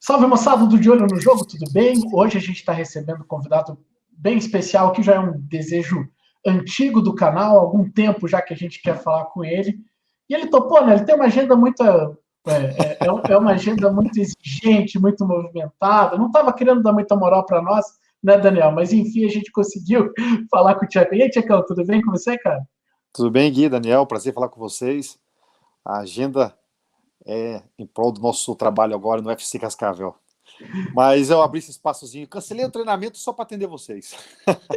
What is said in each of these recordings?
Salve, moçada do De Olho no Jogo, tudo bem? Hoje a gente está recebendo um convidado bem especial, que já é um desejo antigo do canal, há algum tempo já que a gente quer falar com ele. E ele topou, né? Ele tem uma agenda muito... É uma agenda muito exigente, muito movimentada. Não estava querendo dar muita moral para nós, né, Daniel? Mas enfim, a gente conseguiu falar com o Tcheco. E aí, Tchecão, tudo bem com você, cara? Tudo bem, Gui, Daniel? Prazer falar com vocês. A agenda é em prol do nosso trabalho agora no UFC Cascavel. Mas eu abri esse espaçozinho, cancelei o treinamento só para atender vocês.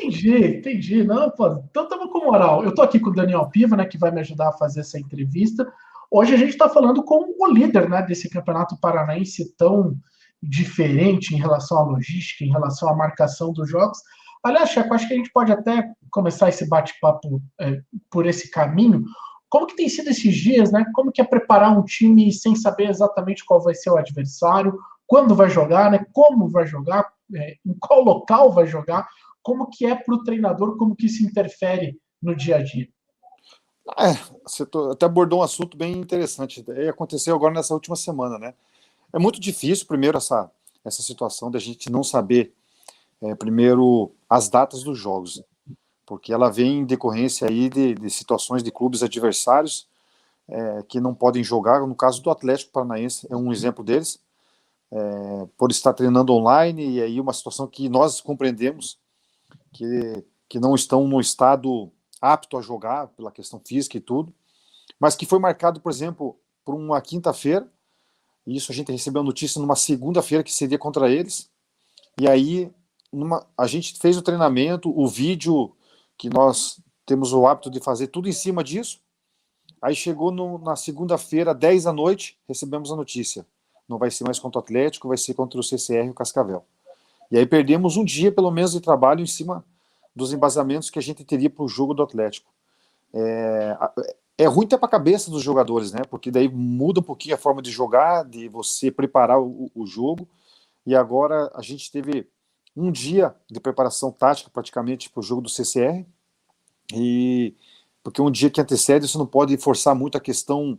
Entendi. Não, pô, então estamos com moral. Eu estou aqui com o Daniel Piva, né, que vai me ajudar a fazer essa entrevista. Hoje a gente está falando com o líder, né, desse campeonato paranaense tão diferente em relação à logística, em relação à marcação dos jogos. Aliás, Checo, acho que a gente pode até começar esse bate-papo por esse caminho. Como que tem sido esses dias, né? Como que é preparar um time sem saber exatamente qual vai ser o adversário, quando vai jogar, né? Como vai jogar, em qual local vai jogar, como que é para o treinador, como que isso interfere no dia a dia? Você até abordou um assunto bem interessante. Aconteceu agora nessa última semana, né? É muito difícil, primeiro, essa situação da gente não saber, primeiro, as datas dos jogos, porque ela vem em decorrência aí de situações de clubes adversários que não podem jogar. No caso do Atlético Paranaense, é um exemplo deles, por estar treinando online, e aí uma situação que nós compreendemos, que não estão no estado apto a jogar, pela questão física e tudo, mas que foi marcado, por exemplo, por uma quinta-feira, e isso a gente recebeu a notícia numa segunda-feira que seria contra eles, e aí a gente fez o treinamento, o vídeo, que nós temos o hábito de fazer tudo em cima disso. Aí chegou na segunda-feira, 10 da noite, recebemos a notícia. Não vai ser mais contra o Atlético, vai ser contra o CCR e o Cascavel. E aí perdemos um dia, pelo menos, de trabalho em cima dos embasamentos que a gente teria para o jogo do Atlético. É ruim até para a cabeça dos jogadores, né? Porque daí muda um pouquinho a forma de jogar, de você preparar o jogo. E agora a gente teve um dia de preparação tática praticamente para o jogo do CCR, porque um dia que antecede você não pode forçar muito a questão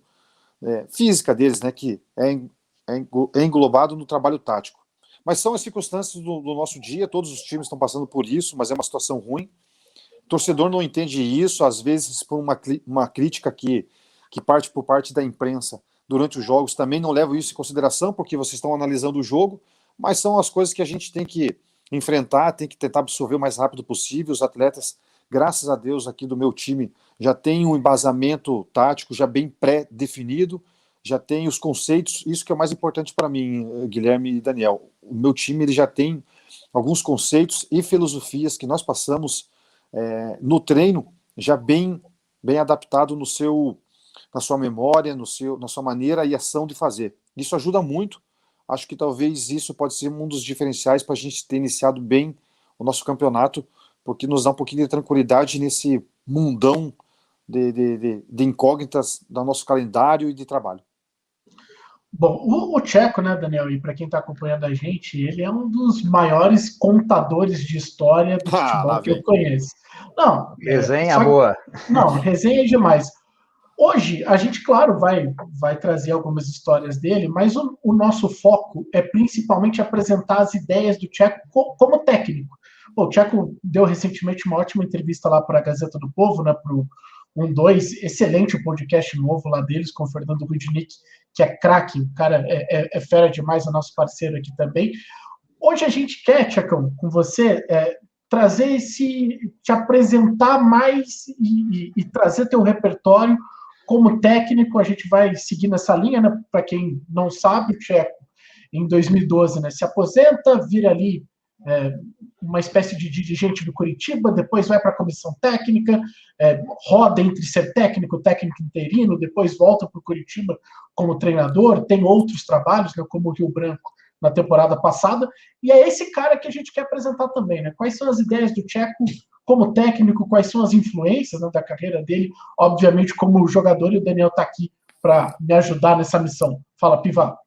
física deles, né, que é englobado no trabalho tático. Mas são as circunstâncias do nosso dia, todos os times estão passando por isso, mas é uma situação ruim. O torcedor não entende isso, às vezes por uma crítica que parte por parte da imprensa durante os jogos, também não levam isso em consideração, porque vocês estão analisando o jogo, mas são as coisas que a gente tem que enfrentar, tem que tentar absorver o mais rápido possível. Os atletas, graças a Deus, aqui do meu time, já tem um embasamento tático já bem pré-definido, já tem os conceitos, isso que é o mais importante para mim, Guilherme e Daniel. O meu time ele já tem alguns conceitos e filosofias que nós passamos no treino, já bem adaptado na sua memória, na sua maneira e ação de fazer. Isso ajuda muito. Acho que talvez isso pode ser um dos diferenciais para a gente ter iniciado bem o nosso campeonato, porque nos dá um pouquinho de tranquilidade nesse mundão de incógnitas do nosso calendário e de trabalho. Bom, o Tcheco, né, Daniel, e para quem está acompanhando a gente, ele é um dos maiores contadores de história do futebol que eu conheço. Não, resenha boa. Não, resenha é demais. Hoje, a gente, claro, vai trazer algumas histórias dele, mas o nosso foco é principalmente apresentar as ideias do Tcheco como técnico. O Tcheco deu recentemente uma ótima entrevista lá para a Gazeta do Povo, né, para o 1-2, excelente o podcast novo lá deles, com o Fernando Rudnick, que é craque, o cara é fera demais, é nosso parceiro aqui também. Hoje a gente quer, Tchecão, com você, trazer te apresentar mais e trazer teu repertório como técnico. A gente vai seguir nessa linha, né? Para quem não sabe, o Tcheco, em 2012, né, se aposenta, vira ali uma espécie de dirigente do Curitiba, depois vai para a comissão técnica, roda entre ser técnico interino, depois volta para o Curitiba como treinador, tem outros trabalhos, né, como o Rio Branco na temporada passada, e é esse cara que a gente quer apresentar também, né? Quais são as ideias do Tcheco como técnico, quais são as influências, né, da carreira dele, obviamente como jogador, e o Daniel está aqui para me ajudar nessa missão. Fala, Piva.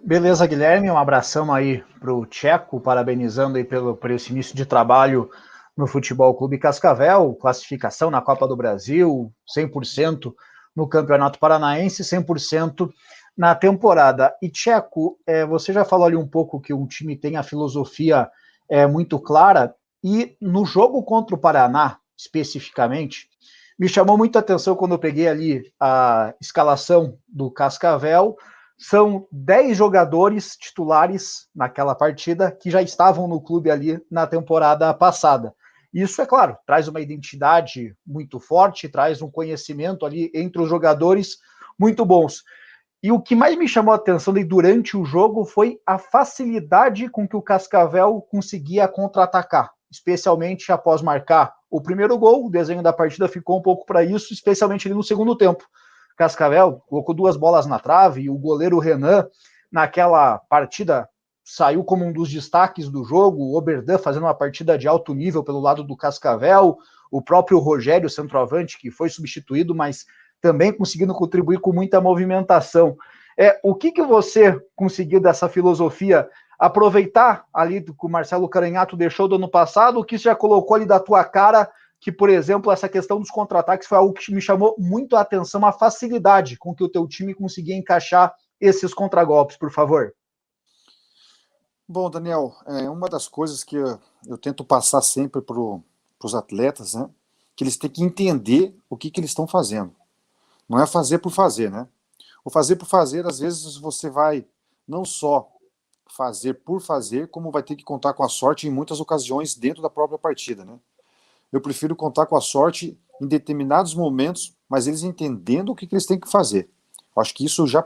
Beleza, Guilherme, um abração aí para o Tcheco, parabenizando aí por esse início de trabalho no Futebol Clube Cascavel, classificação na Copa do Brasil, 100% no Campeonato Paranaense, 100% na temporada. E, Tcheco, você já falou ali um pouco que um time tem a filosofia muito clara, e no jogo contra o Paraná, especificamente, me chamou muito a atenção quando eu peguei ali a escalação do Cascavel. São 10 jogadores titulares naquela partida que já estavam no clube ali na temporada passada. Isso, é claro, traz uma identidade muito forte, traz um conhecimento ali entre os jogadores muito bons. E o que mais me chamou a atenção durante o jogo foi a facilidade com que o Cascavel conseguia contra-atacar, especialmente após marcar o primeiro gol. O desenho da partida ficou um pouco para isso, especialmente ali no segundo tempo. Cascavel colocou 2 bolas na trave, e o goleiro Renan, naquela partida, saiu como um dos destaques do jogo. O Oberdan fazendo uma partida de alto nível pelo lado do Cascavel, o próprio Rogério, centroavante, que foi substituído, mas também conseguindo contribuir com muita movimentação. O que você conseguiu dessa filosofia? Aproveitar ali do que o Marcelo Caranhato deixou do ano passado, o que você já colocou ali da tua cara, que, por exemplo, essa questão dos contra-ataques foi algo que me chamou muito a atenção, a facilidade com que o teu time conseguia encaixar esses contragolpes, por favor. Bom, Daniel, uma das coisas que eu tento passar sempre para os atletas, né, que eles têm que entender o que eles estão fazendo. Não é fazer por fazer, né? O fazer por fazer, às vezes você vai não só fazer por fazer, como vai ter que contar com a sorte em muitas ocasiões dentro da própria partida, né? Eu prefiro contar com a sorte em determinados momentos, mas eles entendendo o que eles têm que fazer. Acho que isso já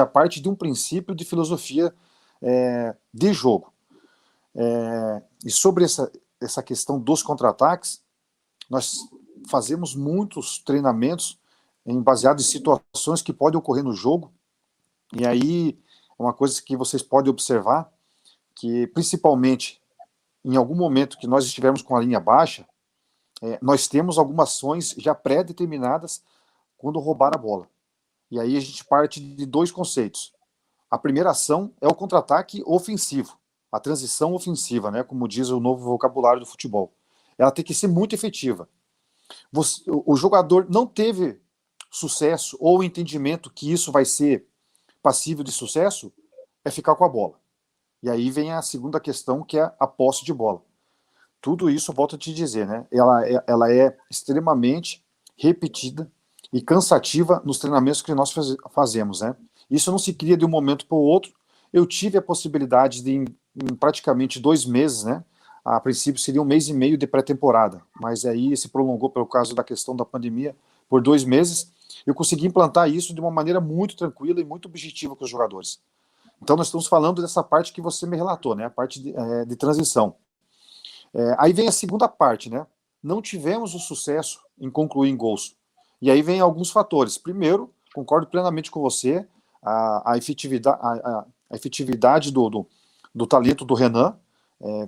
parte de um princípio de filosofia de jogo. E sobre essa questão dos contra-ataques, nós fazemos muitos treinamentos baseados em situações que podem ocorrer no jogo, e aí uma coisa que vocês podem observar, que principalmente em algum momento que nós estivermos com a linha baixa, nós temos algumas ações já pré-determinadas quando roubar a bola. E aí a gente parte de 2 conceitos. A primeira ação é o contra-ataque ofensivo, a transição ofensiva, né, como diz o novo vocabulário do futebol. Ela tem que ser muito efetiva. O jogador não teve sucesso ou entendimento que isso vai ser passível de sucesso, é ficar com a bola. E aí vem a segunda questão, que é a posse de bola. Tudo isso, volto a te dizer, né? Ela é extremamente repetida e cansativa nos treinamentos que nós fazemos, né? Isso não se cria de um momento para o outro. Eu tive a possibilidade de, em praticamente 2 meses, né? A princípio seria 1 mês e meio de pré-temporada, mas aí se prolongou pelo caso da questão da pandemia por 2 meses. Eu consegui implantar isso de uma maneira muito tranquila e muito objetiva com os jogadores. Então nós estamos falando dessa parte que você me relatou, né? A parte de transição. Aí vem a segunda parte, né? Não tivemos o sucesso em concluir em gols. E aí vem alguns fatores. Primeiro, concordo plenamente com você, a efetividade do talento do Renan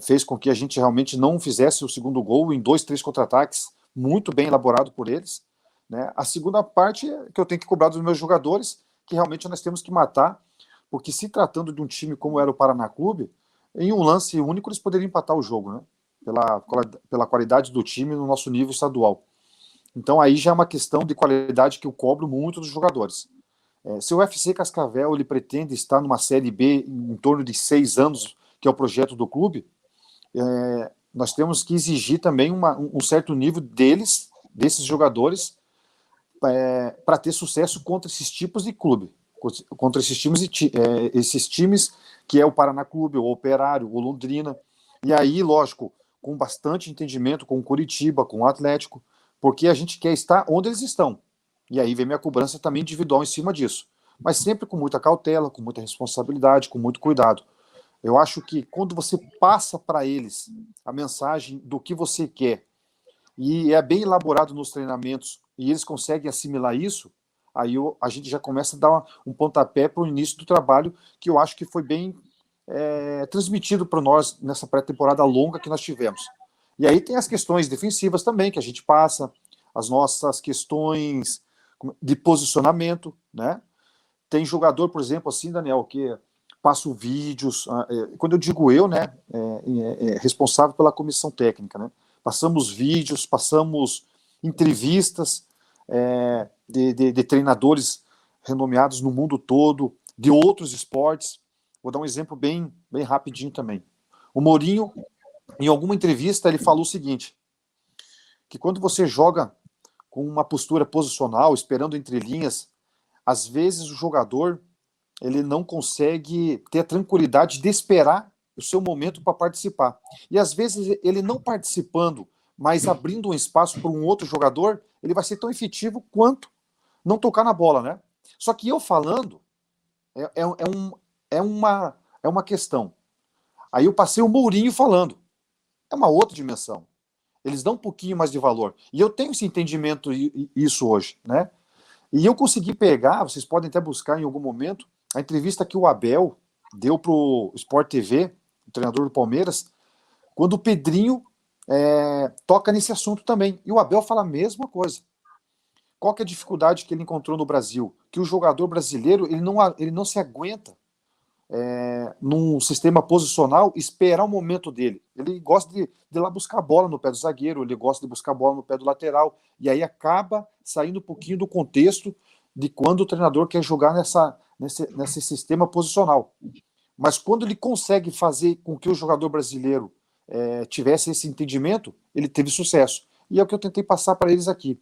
fez com que a gente realmente não fizesse o segundo gol em 2, 3 contra-ataques muito bem elaborado por eles, né? A segunda parte é que eu tenho que cobrar dos meus jogadores, que realmente nós temos que matar, porque se tratando de um time como era o Paraná Clube, em um lance único eles poderiam empatar o jogo, né? Pela qualidade do time no nosso nível estadual. Então aí já é uma questão de qualidade que eu cobro muito dos jogadores. Se o UFC Cascavel ele pretende estar numa Série B em torno de 6 anos, que é o projeto do clube, nós temos que exigir também um certo nível desses jogadores, para ter sucesso contra esses tipos de clube, contra esses times que é o Paraná Clube, o Operário, o Londrina, e aí, lógico, com bastante entendimento com o Curitiba, com o Atlético, porque a gente quer estar onde eles estão. E aí vem minha cobrança também individual em cima disso. Mas sempre com muita cautela, com muita responsabilidade, com muito cuidado. Eu acho que quando você passa para eles a mensagem do que você quer, e é bem elaborado nos treinamentos, e eles conseguem assimilar isso, aí a gente já começa a dar um pontapé para o início do trabalho, que eu acho que foi bem transmitido para nós nessa pré-temporada longa que nós tivemos. E aí tem as questões defensivas também, que a gente passa, as nossas questões de posicionamento, né? Tem jogador, por exemplo, assim, Daniel, que passo vídeos, quando eu digo eu, né, responsável pela comissão técnica, né? Passamos vídeos, passamos entrevistas de treinadores renomeados no mundo todo, de outros esportes. Vou dar um exemplo bem rapidinho também. O Mourinho, em alguma entrevista, ele falou o seguinte, que quando você joga com uma postura posicional, esperando entre linhas, às vezes o jogador ele não consegue ter a tranquilidade de esperar o seu momento para participar. E às vezes ele não participando, mas abrindo um espaço para um outro jogador, ele vai ser tão efetivo quanto não tocar na bola, né? Só que eu falando é uma questão. Aí eu passei o Mourinho falando. É uma outra dimensão. Eles dão um pouquinho mais de valor. E eu tenho esse entendimento, isso hoje, né? E eu consegui pegar, vocês podem até buscar em algum momento, a entrevista que o Abel deu para o Sport TV, o treinador do Palmeiras, quando o Pedrinho toca nesse assunto também. E o Abel fala a mesma coisa. Qual que é a dificuldade que ele encontrou no Brasil? Que o jogador brasileiro ele não se aguenta num sistema posicional esperar o momento dele. Ele gosta de ir lá buscar a bola no pé do zagueiro, ele gosta de buscar a bola no pé do lateral, e aí acaba saindo um pouquinho do contexto de quando o treinador quer jogar nesse sistema posicional. Mas quando ele consegue fazer com que o jogador brasileiro tivesse esse entendimento, ele teve sucesso. E é o que eu tentei passar para eles aqui.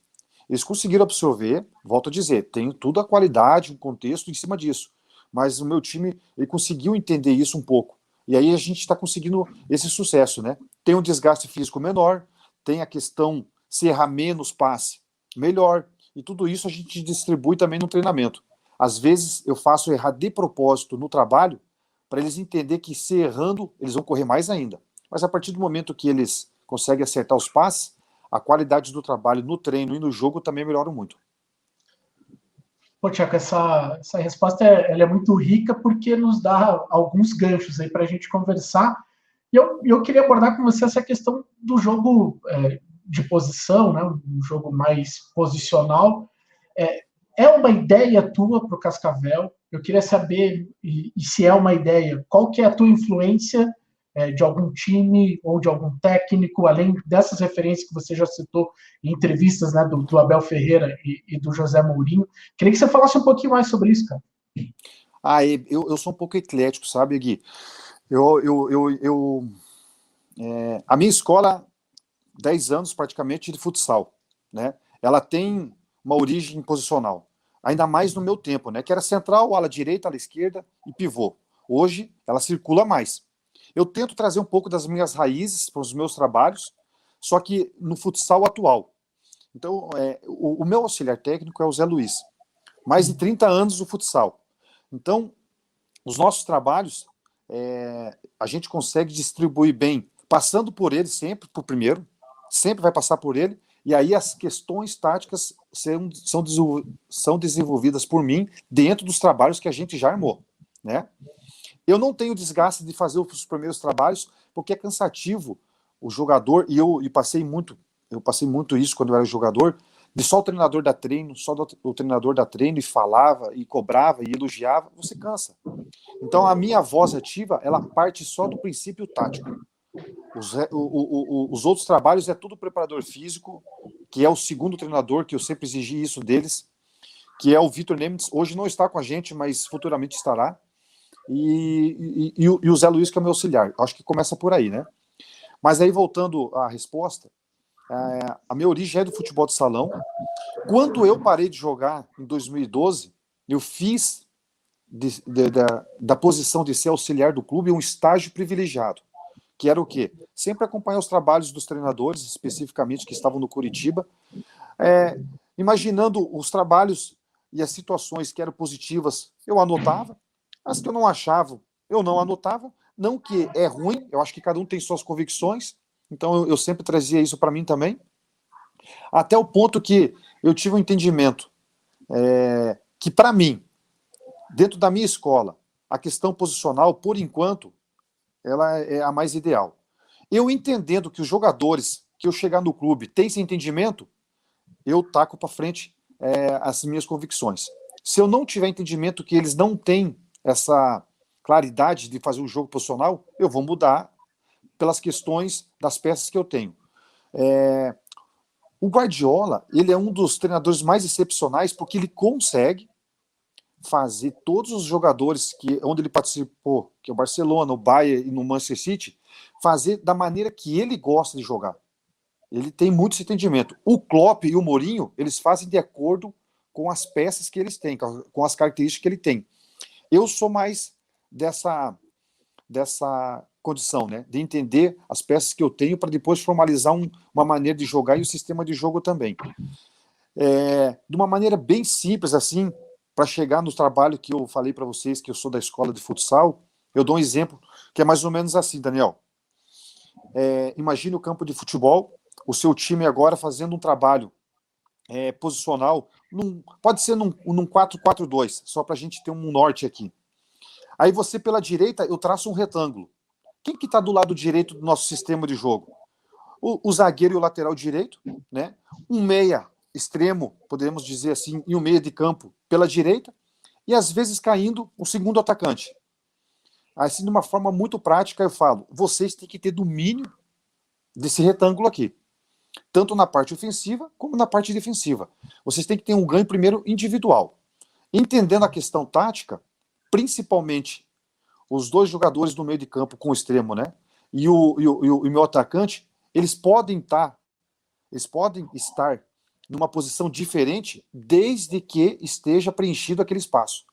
Eles conseguiram absorver, volto a dizer, tem toda a qualidade, um contexto em cima disso. Mas o meu time ele conseguiu entender isso um pouco. E aí a gente está conseguindo esse sucesso, né? Tem um desgaste físico menor, tem a questão se errar menos passe, melhor. E tudo isso a gente distribui também no treinamento. Às vezes eu faço errar de propósito no trabalho para eles entenderem que se errando, eles vão correr mais ainda. Mas a partir do momento que eles conseguem acertar os passes, a qualidade do trabalho no treino e no jogo também melhora muito. Pô, Tiago, essa resposta ela é muito rica porque nos dá alguns ganchos aí para a gente conversar. E eu queria abordar com você essa questão do jogo de posição, né, um jogo mais posicional. É uma ideia tua para o Cascavel? Eu queria saber, e se é uma ideia, qual que é a tua influência de algum time ou de algum técnico, além dessas referências que você já citou em entrevistas, né, do Abel Ferreira e do José Mourinho. Queria que você falasse um pouquinho mais sobre isso, cara. Eu sou um pouco eclético, sabe, Gui? A minha escola, 10 anos praticamente de futsal, né? Ela tem uma origem posicional, ainda mais no meu tempo, né? Que era central, ala direita, ala esquerda e pivô. Hoje, ela circula mais. Eu tento trazer um pouco das minhas raízes para os meus trabalhos, só que no futsal atual. Então, o meu auxiliar técnico é o Zé Luiz. Mais de 30 anos no futsal. Então, os nossos trabalhos, a gente consegue distribuir bem, passando por ele sempre, por primeiro, sempre vai passar por ele, e aí as questões táticas são desenvolvidas por mim dentro dos trabalhos que a gente já armou, né? Eu não tenho desgaste de fazer os primeiros trabalhos, porque é cansativo o jogador, e eu passei muito isso quando eu era jogador, de só o treinador dar treino, o treinador dar treino e falava, e cobrava, e elogiava, você cansa. Então a minha voz ativa, ela parte só do princípio tático. Os outros trabalhos é tudo preparador físico, que é o segundo treinador, que eu sempre exigi isso deles, que é o Vitor Nemitz, hoje não está com a gente, mas futuramente estará. E o Zé Luiz, que é o meu auxiliar. Acho que começa por aí, né? Mas aí, voltando à resposta, a minha origem é do futebol de salão. Quando eu parei de jogar, em 2012, eu fiz da posição de ser auxiliar do clube um estágio privilegiado, que era o quê? Sempre acompanhar os trabalhos dos treinadores, especificamente, que estavam no Curitiba, imaginando os trabalhos e as situações que eram positivas, eu anotava. As que eu não achava, eu não anotava. Não que é ruim, eu acho que cada um tem suas convicções, então eu sempre trazia isso para mim também. Até o ponto que eu tive um entendimento que, para mim, dentro da minha escola, a questão posicional, por enquanto, ela é a mais ideal. Eu entendendo que os jogadores que eu chegar no clube têm esse entendimento, eu taco para frente as minhas convicções. Se eu não tiver entendimento que eles não têm essa claridade de fazer um jogo posicional, eu vou mudar pelas questões das peças que eu tenho. O Guardiola, ele é um dos treinadores mais excepcionais porque ele consegue fazer todos os jogadores onde ele participou, que é o Barcelona, o Bayern e no Manchester City, fazer da maneira que ele gosta de jogar. Ele tem muito esse entendimento. O Klopp e o Mourinho, eles fazem de acordo com as peças que eles têm, com as características que ele tem. Eu sou mais dessa condição, né, de entender as peças que eu tenho para depois formalizar uma maneira de jogar e o sistema de jogo também. De uma maneira bem simples, assim, para chegar no trabalho que eu falei para vocês, que eu sou da escola de futsal, eu dou um exemplo que é mais ou menos assim, Daniel. Imagine o campo de futebol, o seu time agora fazendo um trabalho posicional, pode ser num 4-4-2, só para a gente ter um norte aqui. Aí você, pela direita, eu traço um retângulo. Quem que está do lado direito do nosso sistema de jogo? O zagueiro e o lateral direito, né? Um meia extremo, podemos dizer assim, e um meia de campo pela direita, e às vezes caindo o segundo atacante. Assim, de uma forma muito prática, eu falo, vocês têm que ter domínio desse retângulo aqui, tanto na parte ofensiva como na parte defensiva. Vocês têm que ter um ganho primeiro individual. Entendendo a questão tática, principalmente os dois jogadores do meio de campo com o extremo, né? E o meu atacante, eles podem estar numa posição diferente desde que esteja preenchido aquele espaço.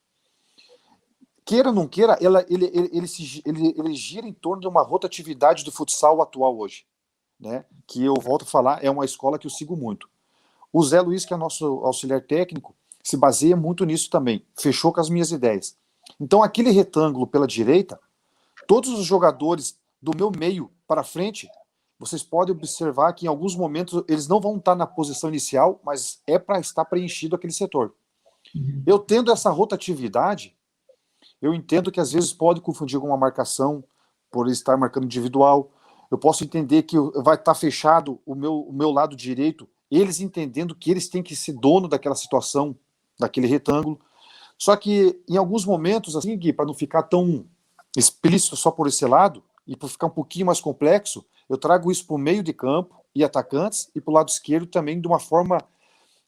Queira ou não queira, ele gira em torno de uma rotatividade do futsal atual hoje, né? Que eu volto a falar, é uma escola que eu sigo muito. O Zé Luiz, que é nosso auxiliar técnico, se baseia muito nisso também, fechou com as minhas ideias. Então, aquele retângulo pela direita, todos os jogadores do meu meio para frente, vocês podem observar que em alguns momentos eles não vão estar na posição inicial, mas é para estar preenchido aquele setor. Eu tendo essa rotatividade, eu entendo que às vezes pode confundir com uma marcação por estar marcando individual. Eu posso entender que vai estar fechado o meu lado direito, eles entendendo que eles têm que ser dono daquela situação, daquele retângulo. Só que em alguns momentos, assim, Gui, para não ficar tão explícito só por esse lado, e para ficar um pouquinho mais complexo, eu trago isso para o meio de campo e atacantes, e para o lado esquerdo também, de uma forma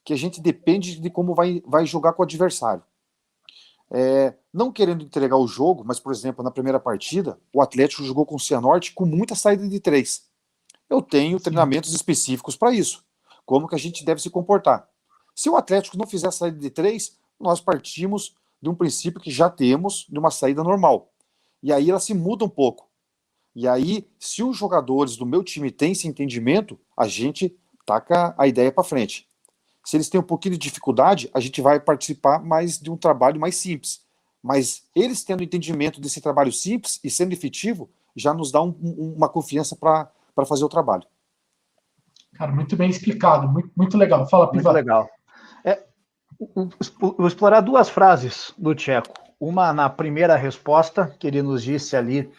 que a gente depende de como vai jogar com o adversário. Não querendo entregar o jogo, mas, por exemplo, na primeira partida, o Atlético jogou com o Cianorte com muita saída de 3. Eu tenho treinamentos específicos para isso, como que a gente deve se comportar. Se o Atlético não fizer a saída de 3, nós partimos de um princípio que já temos de uma saída normal. E aí ela se muda um pouco. E aí, se os jogadores do meu time têm esse entendimento, a gente taca a ideia para frente. Se eles têm um pouquinho de dificuldade, a gente vai participar mais de um trabalho mais simples. Mas eles tendo entendimento desse trabalho simples e sendo efetivo, já nos dá uma confiança para fazer o trabalho. Cara, muito bem explicado, muito, muito legal. Fala, Piva. Muito legal. Vou explorar duas frases do Tcheco. Uma na primeira resposta, que ele nos disse ali,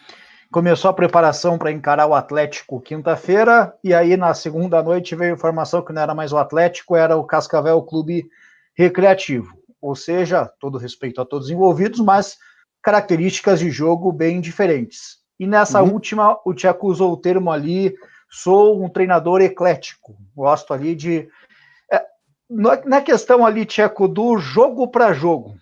começou a preparação para encarar o Atlético quinta-feira, e aí na segunda noite veio a informação que não era mais o Atlético, era o Cascavel Clube Recreativo. Ou seja, todo respeito a todos os envolvidos, mas características de jogo bem diferentes. E nessa última, o Tcheco usou o termo ali, sou um treinador eclético. Gosto ali de... Na questão ali, Tcheco, do jogo para jogo,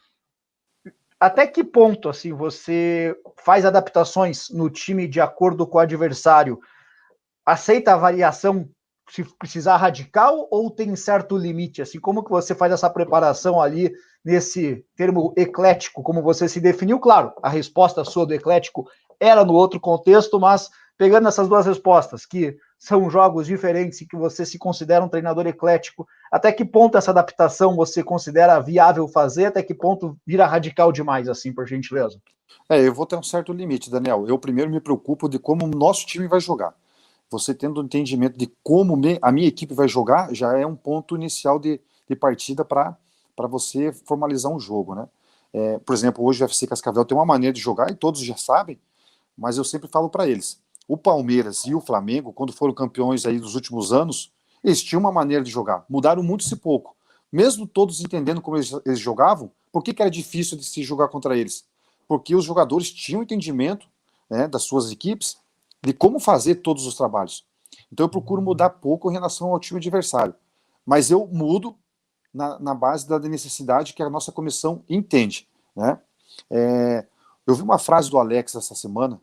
até que ponto assim você faz adaptações no time de acordo com o adversário? Aceita a variação se precisar radical ou tem certo limite? Assim, como que você faz essa preparação ali nesse termo eclético, como você se definiu? Claro, a resposta sua do eclético era no outro contexto, mas pegando essas duas respostas, que são jogos diferentes e que você se considera um treinador eclético, até que ponto essa adaptação você considera viável fazer, até que ponto vira radical demais, assim, por gentileza? Eu vou ter um certo limite, Daniel. Eu primeiro me preocupo de como o nosso time vai jogar. Você tendo um entendimento de como a minha equipe vai jogar, já é um ponto inicial de partida para você formalizar um jogo, né? Por exemplo, hoje o FC Cascavel tem uma maneira de jogar, e todos já sabem, mas eu sempre falo para eles. O Palmeiras e o Flamengo, quando foram campeões aí dos últimos anos, eles tinham uma maneira de jogar. Mudaram muito se pouco. Mesmo todos entendendo como eles jogavam, por que era difícil de se jogar contra eles? Porque os jogadores tinham entendimento, né, das suas equipes, de como fazer todos os trabalhos. Então eu procuro mudar pouco em relação ao time adversário. Mas eu mudo na base da necessidade que a nossa comissão entende. né? Eu vi uma frase do Alex essa semana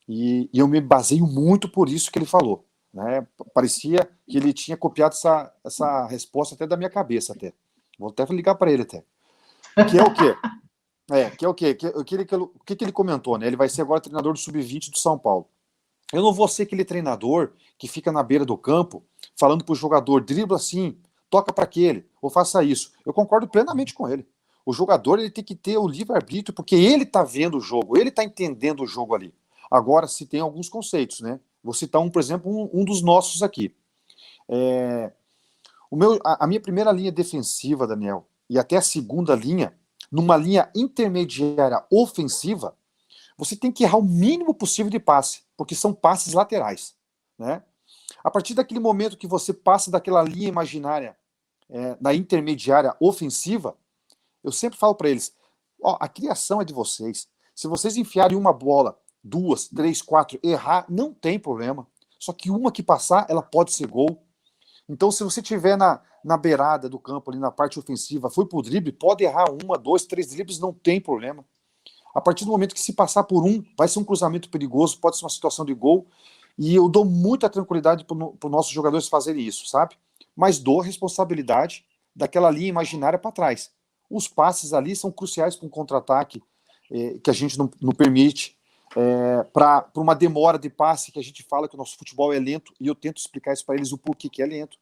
e eu me baseio muito por isso que ele falou, né? Parecia que ele tinha copiado essa resposta até da minha cabeça até. Vou até ligar para ele até. Que é o quê? Que é o quê? O que ele comentou, né? Ele vai ser agora treinador do Sub-20 do São Paulo. Eu não vou ser aquele treinador que fica na beira do campo falando para o jogador, dribla assim, toca para aquele, ou faça isso. Eu concordo plenamente com ele. O jogador ele tem que ter o livre-arbítrio, porque ele está vendo o jogo, ele está entendendo o jogo ali. Agora, se tem alguns conceitos, né? Vou citar por exemplo, um dos nossos aqui. A minha primeira linha defensiva, Daniel, e até a segunda linha, numa linha intermediária ofensiva, você tem que errar o mínimo possível de passe, porque são passes laterais, né? A partir daquele momento que você passa daquela linha imaginária da intermediária ofensiva, eu sempre falo para eles, a criação é de vocês. Se vocês enfiarem uma bola, 2, 3, 4, errar, não tem problema. Só que uma que passar, ela pode ser gol. Então, se você estiver na beirada do campo, ali na parte ofensiva, foi pro drible, pode errar 1, 2, 3 dribles, não tem problema. A partir do momento que se passar por vai ser um cruzamento perigoso, pode ser uma situação de gol, e eu dou muita tranquilidade para os nossos jogadores fazerem isso, sabe? Mas dou a responsabilidade daquela linha imaginária para trás. Os passes ali são cruciais para um contra-ataque que a gente não permite, para uma demora de passe, que a gente fala que o nosso futebol é lento, e eu tento explicar isso para eles o porquê que é lento.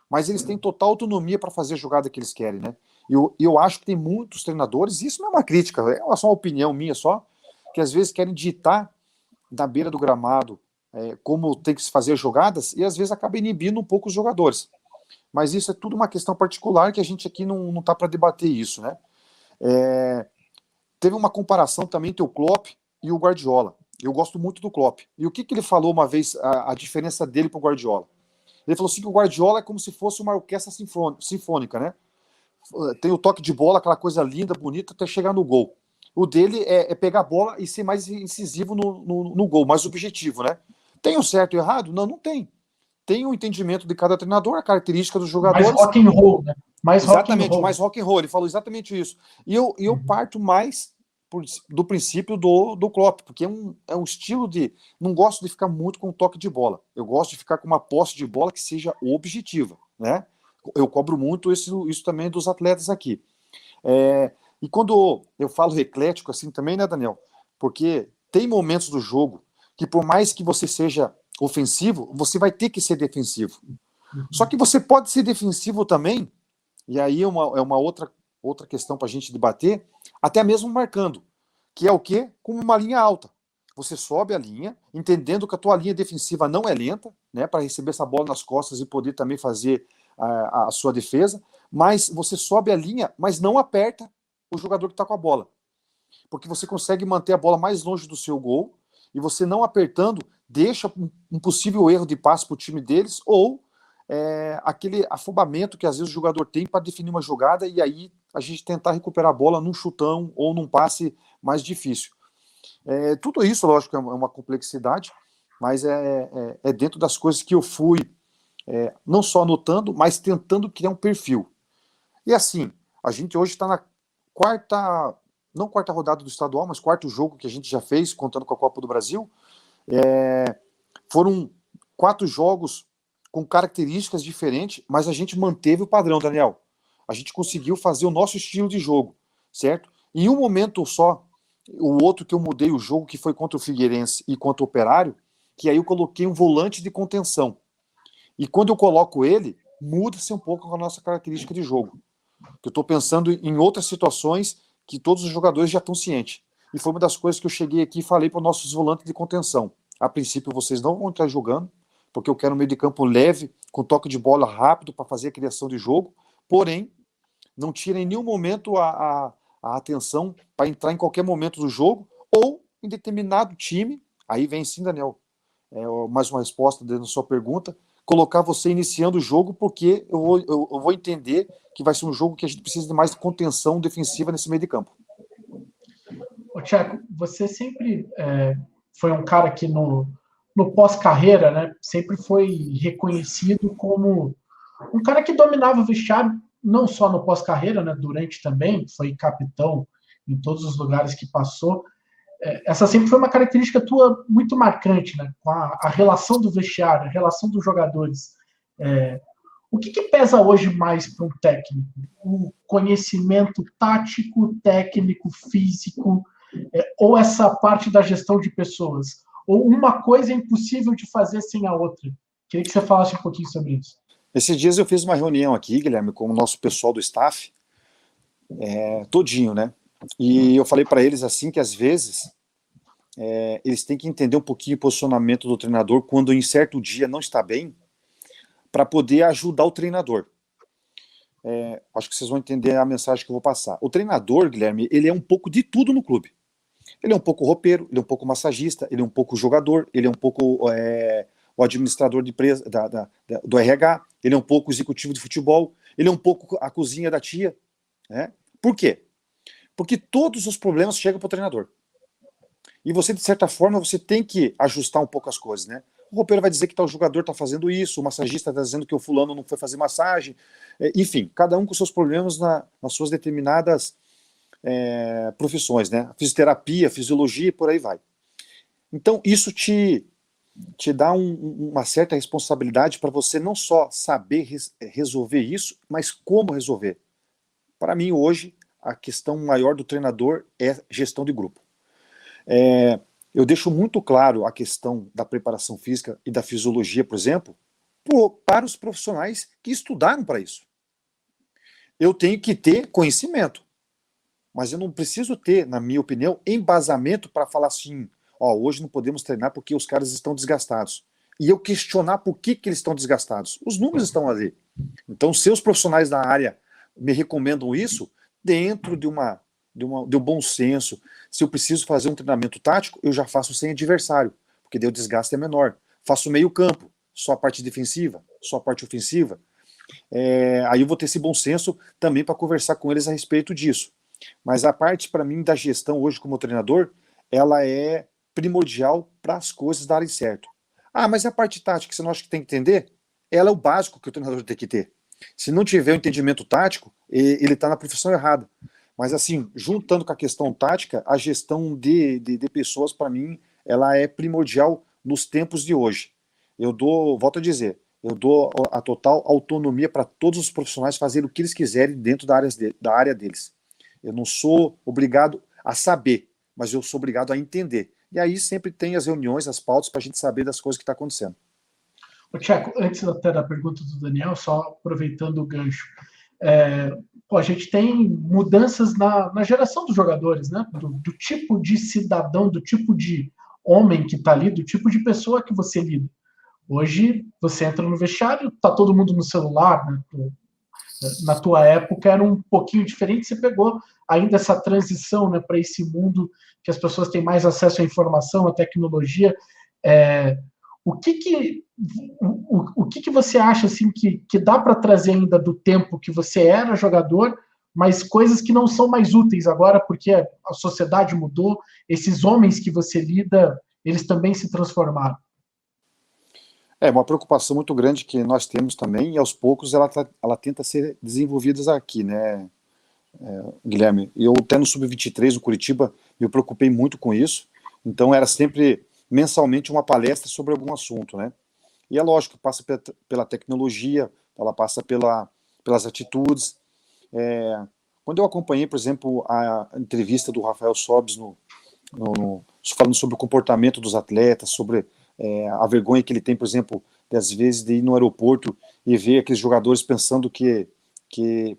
Mas eles têm total autonomia para fazer a jogada que eles querem, né? E eu acho que tem muitos treinadores, e isso não é uma crítica, é só uma opinião minha só, que às vezes querem ditar na beira do gramado como tem que se fazer jogadas, e às vezes acaba inibindo um pouco os jogadores. Mas isso é tudo uma questão particular que a gente aqui não está para debater isso, né? Teve uma comparação também entre o Klopp e o Guardiola. Eu gosto muito do Klopp. E o que ele falou uma vez, a diferença dele para o Guardiola? Ele falou assim que o Guardiola é como se fosse uma orquestra sinfônica, né? Tem o toque de bola, aquela coisa linda, bonita, até chegar no gol. O dele é pegar a bola e ser mais incisivo no gol, mais objetivo, né? Tem o certo e o errado? Não tem. Tem o entendimento de cada treinador, a característica dos jogadores. Mais rock and roll, né? Exatamente, mais rock and roll. Ele falou exatamente isso. E eu parto mais do princípio do Klopp, porque é um estilo de... Não gosto de ficar muito com o toque de bola. Eu gosto de ficar com uma posse de bola que seja objetiva, né? Eu cobro muito isso também dos atletas aqui. E quando eu falo eclético assim também, né, Daniel? Porque tem momentos do jogo que por mais que você seja ofensivo, você vai ter que ser defensivo. Só que você pode ser defensivo também, e aí é uma outra questão para a gente debater, até mesmo marcando, que é o quê? Com uma linha alta. Você sobe a linha, entendendo que a tua linha defensiva não é lenta, né, para receber essa bola nas costas e poder também fazer a sua defesa, mas você sobe a linha, mas não aperta o jogador que está com a bola. Porque você consegue manter a bola mais longe do seu gol, e você não apertando, deixa um possível erro de passe para o time deles, ou aquele afobamento que às vezes o jogador tem para definir uma jogada, e aí a gente tentar recuperar a bola num chutão ou num passe mais difícil. Tudo isso, lógico, é uma complexidade, mas é dentro das coisas que eu fui não só anotando, mas tentando criar um perfil. E assim, a gente hoje está na não quarta rodada do estadual, mas quarto jogo que a gente já fez, contando com a Copa do Brasil. Foram 4 jogos com características diferentes, mas a gente manteve o padrão, Daniel. A gente conseguiu fazer o nosso estilo de jogo, certo? Em um momento só, o outro que eu mudei o jogo, que foi contra o Figueirense e contra o Operário, que aí eu coloquei um volante de contenção. E quando eu coloco ele, muda-se um pouco a nossa característica de jogo. Eu estou pensando em outras situações que todos os jogadores já estão cientes. E foi uma das coisas que eu cheguei aqui e falei para os nossos volantes de contenção. A princípio, vocês não vão estar jogando, porque eu quero um meio de campo leve, com toque de bola rápido para fazer a criação de jogo. Porém, não tirem em nenhum momento a atenção para entrar em qualquer momento do jogo ou em determinado time. Aí vem sim, Daniel, mais uma resposta dentro da sua pergunta, colocar você iniciando o jogo, porque eu vou entender que vai ser um jogo que a gente precisa de mais contenção defensiva nesse meio de campo. Ô, Tcheco, você sempre foi um cara que no pós-carreira, né, sempre foi reconhecido como um cara que dominava o vestiário, não só no pós-carreira, né, durante também, foi capitão em todos os lugares que passou. Essa sempre foi uma característica tua muito marcante, né? Com a relação do vestiário, a relação dos jogadores. O que pesa hoje mais para um técnico? O conhecimento tático, técnico, físico, ou essa parte da gestão de pessoas? Ou uma coisa é impossível de fazer sem a outra? Queria que você falasse um pouquinho sobre isso. Esses dias eu fiz uma reunião aqui, Guilherme, com o nosso pessoal do staff, todinho, né? E eu falei para eles assim que às vezes eles têm que entender um pouquinho o posicionamento do treinador quando em certo dia não está bem, para poder ajudar o treinador. Acho que vocês vão entender a mensagem que eu vou passar. O treinador, Guilherme, ele é um pouco de tudo no clube. Ele é um pouco roupeiro, ele é um pouco massagista, ele é um pouco jogador, ele é um pouco o administrador de empresa, do RH, ele é um pouco executivo de futebol, ele é um pouco a cozinha da tia. Né? Por quê? Porque todos os problemas chegam para o treinador. E você, de certa forma, você tem que ajustar um pouco as coisas, né? O roupeiro vai dizer que o jogador está fazendo isso, o massagista está dizendo que o fulano não foi fazer massagem. Enfim, cada um com seus problemas nas suas determinadas profissões, né? Fisioterapia, fisiologia e por aí vai. Então, isso te dá uma certa responsabilidade para você não só saber resolver isso, mas como resolver. Para mim, hoje, a questão maior do treinador é gestão de grupo. Eu deixo muito claro a questão da preparação física e da fisiologia, por exemplo, para os profissionais que estudaram para isso. Eu tenho que ter conhecimento, mas eu não preciso ter, na minha opinião, embasamento para falar assim, hoje não podemos treinar porque os caras estão desgastados. E eu questionar por que eles estão desgastados. Os números estão ali. Então, se os profissionais da área me recomendam isso, dentro de um bom senso, se eu preciso fazer um treinamento tático, eu já faço sem adversário, porque daí o desgaste é menor. Faço meio campo, só a parte defensiva, só a parte ofensiva. Aí eu vou ter esse bom senso também para conversar com eles a respeito disso. Mas a parte, para mim, da gestão hoje como treinador, ela é primordial para as coisas darem certo. Mas a parte tática, você não acha que tem que entender? Ela é o básico que o treinador tem que ter. Se não tiver o entendimento tático, ele está na profissão errada. Mas assim, juntando com a questão tática, a gestão de pessoas, para mim, ela é primordial nos tempos de hoje. Volto a dizer, eu dou a total autonomia para todos os profissionais fazerem o que eles quiserem dentro da área deles. Eu não sou obrigado a saber, mas eu sou obrigado a entender. E aí sempre tem as reuniões, as pautas, para a gente saber das coisas que estão acontecendo. Tiago, antes até da pergunta do Daniel, só aproveitando o gancho, a gente tem mudanças na geração dos jogadores, né? Do tipo de cidadão, do tipo de homem que está ali, do tipo de pessoa que você lida. Hoje, você entra no vestiário, tá todo mundo no celular, né? Na tua época era um pouquinho diferente, você pegou ainda essa transição, né, para esse mundo que as pessoas têm mais acesso à informação, à tecnologia. O que você acha assim que dá para trazer ainda do tempo que você era jogador, mas coisas que não são mais úteis agora porque a sociedade mudou, esses homens que você lida, eles também se transformaram? Uma preocupação muito grande que nós temos também, e aos poucos ela tenta ser desenvolvida aqui, né, Guilherme? Eu até no Sub-23, no Curitiba, me preocupei muito com isso, então era sempre mensalmente uma palestra sobre algum assunto, né? E é lógico, passa pela tecnologia, ela passa pelas atitudes. Quando eu acompanhei, por exemplo, a entrevista do Rafael Sobis falando sobre o comportamento dos atletas, sobre a vergonha que ele tem, por exemplo, às vezes de ir no aeroporto e ver aqueles jogadores pensando que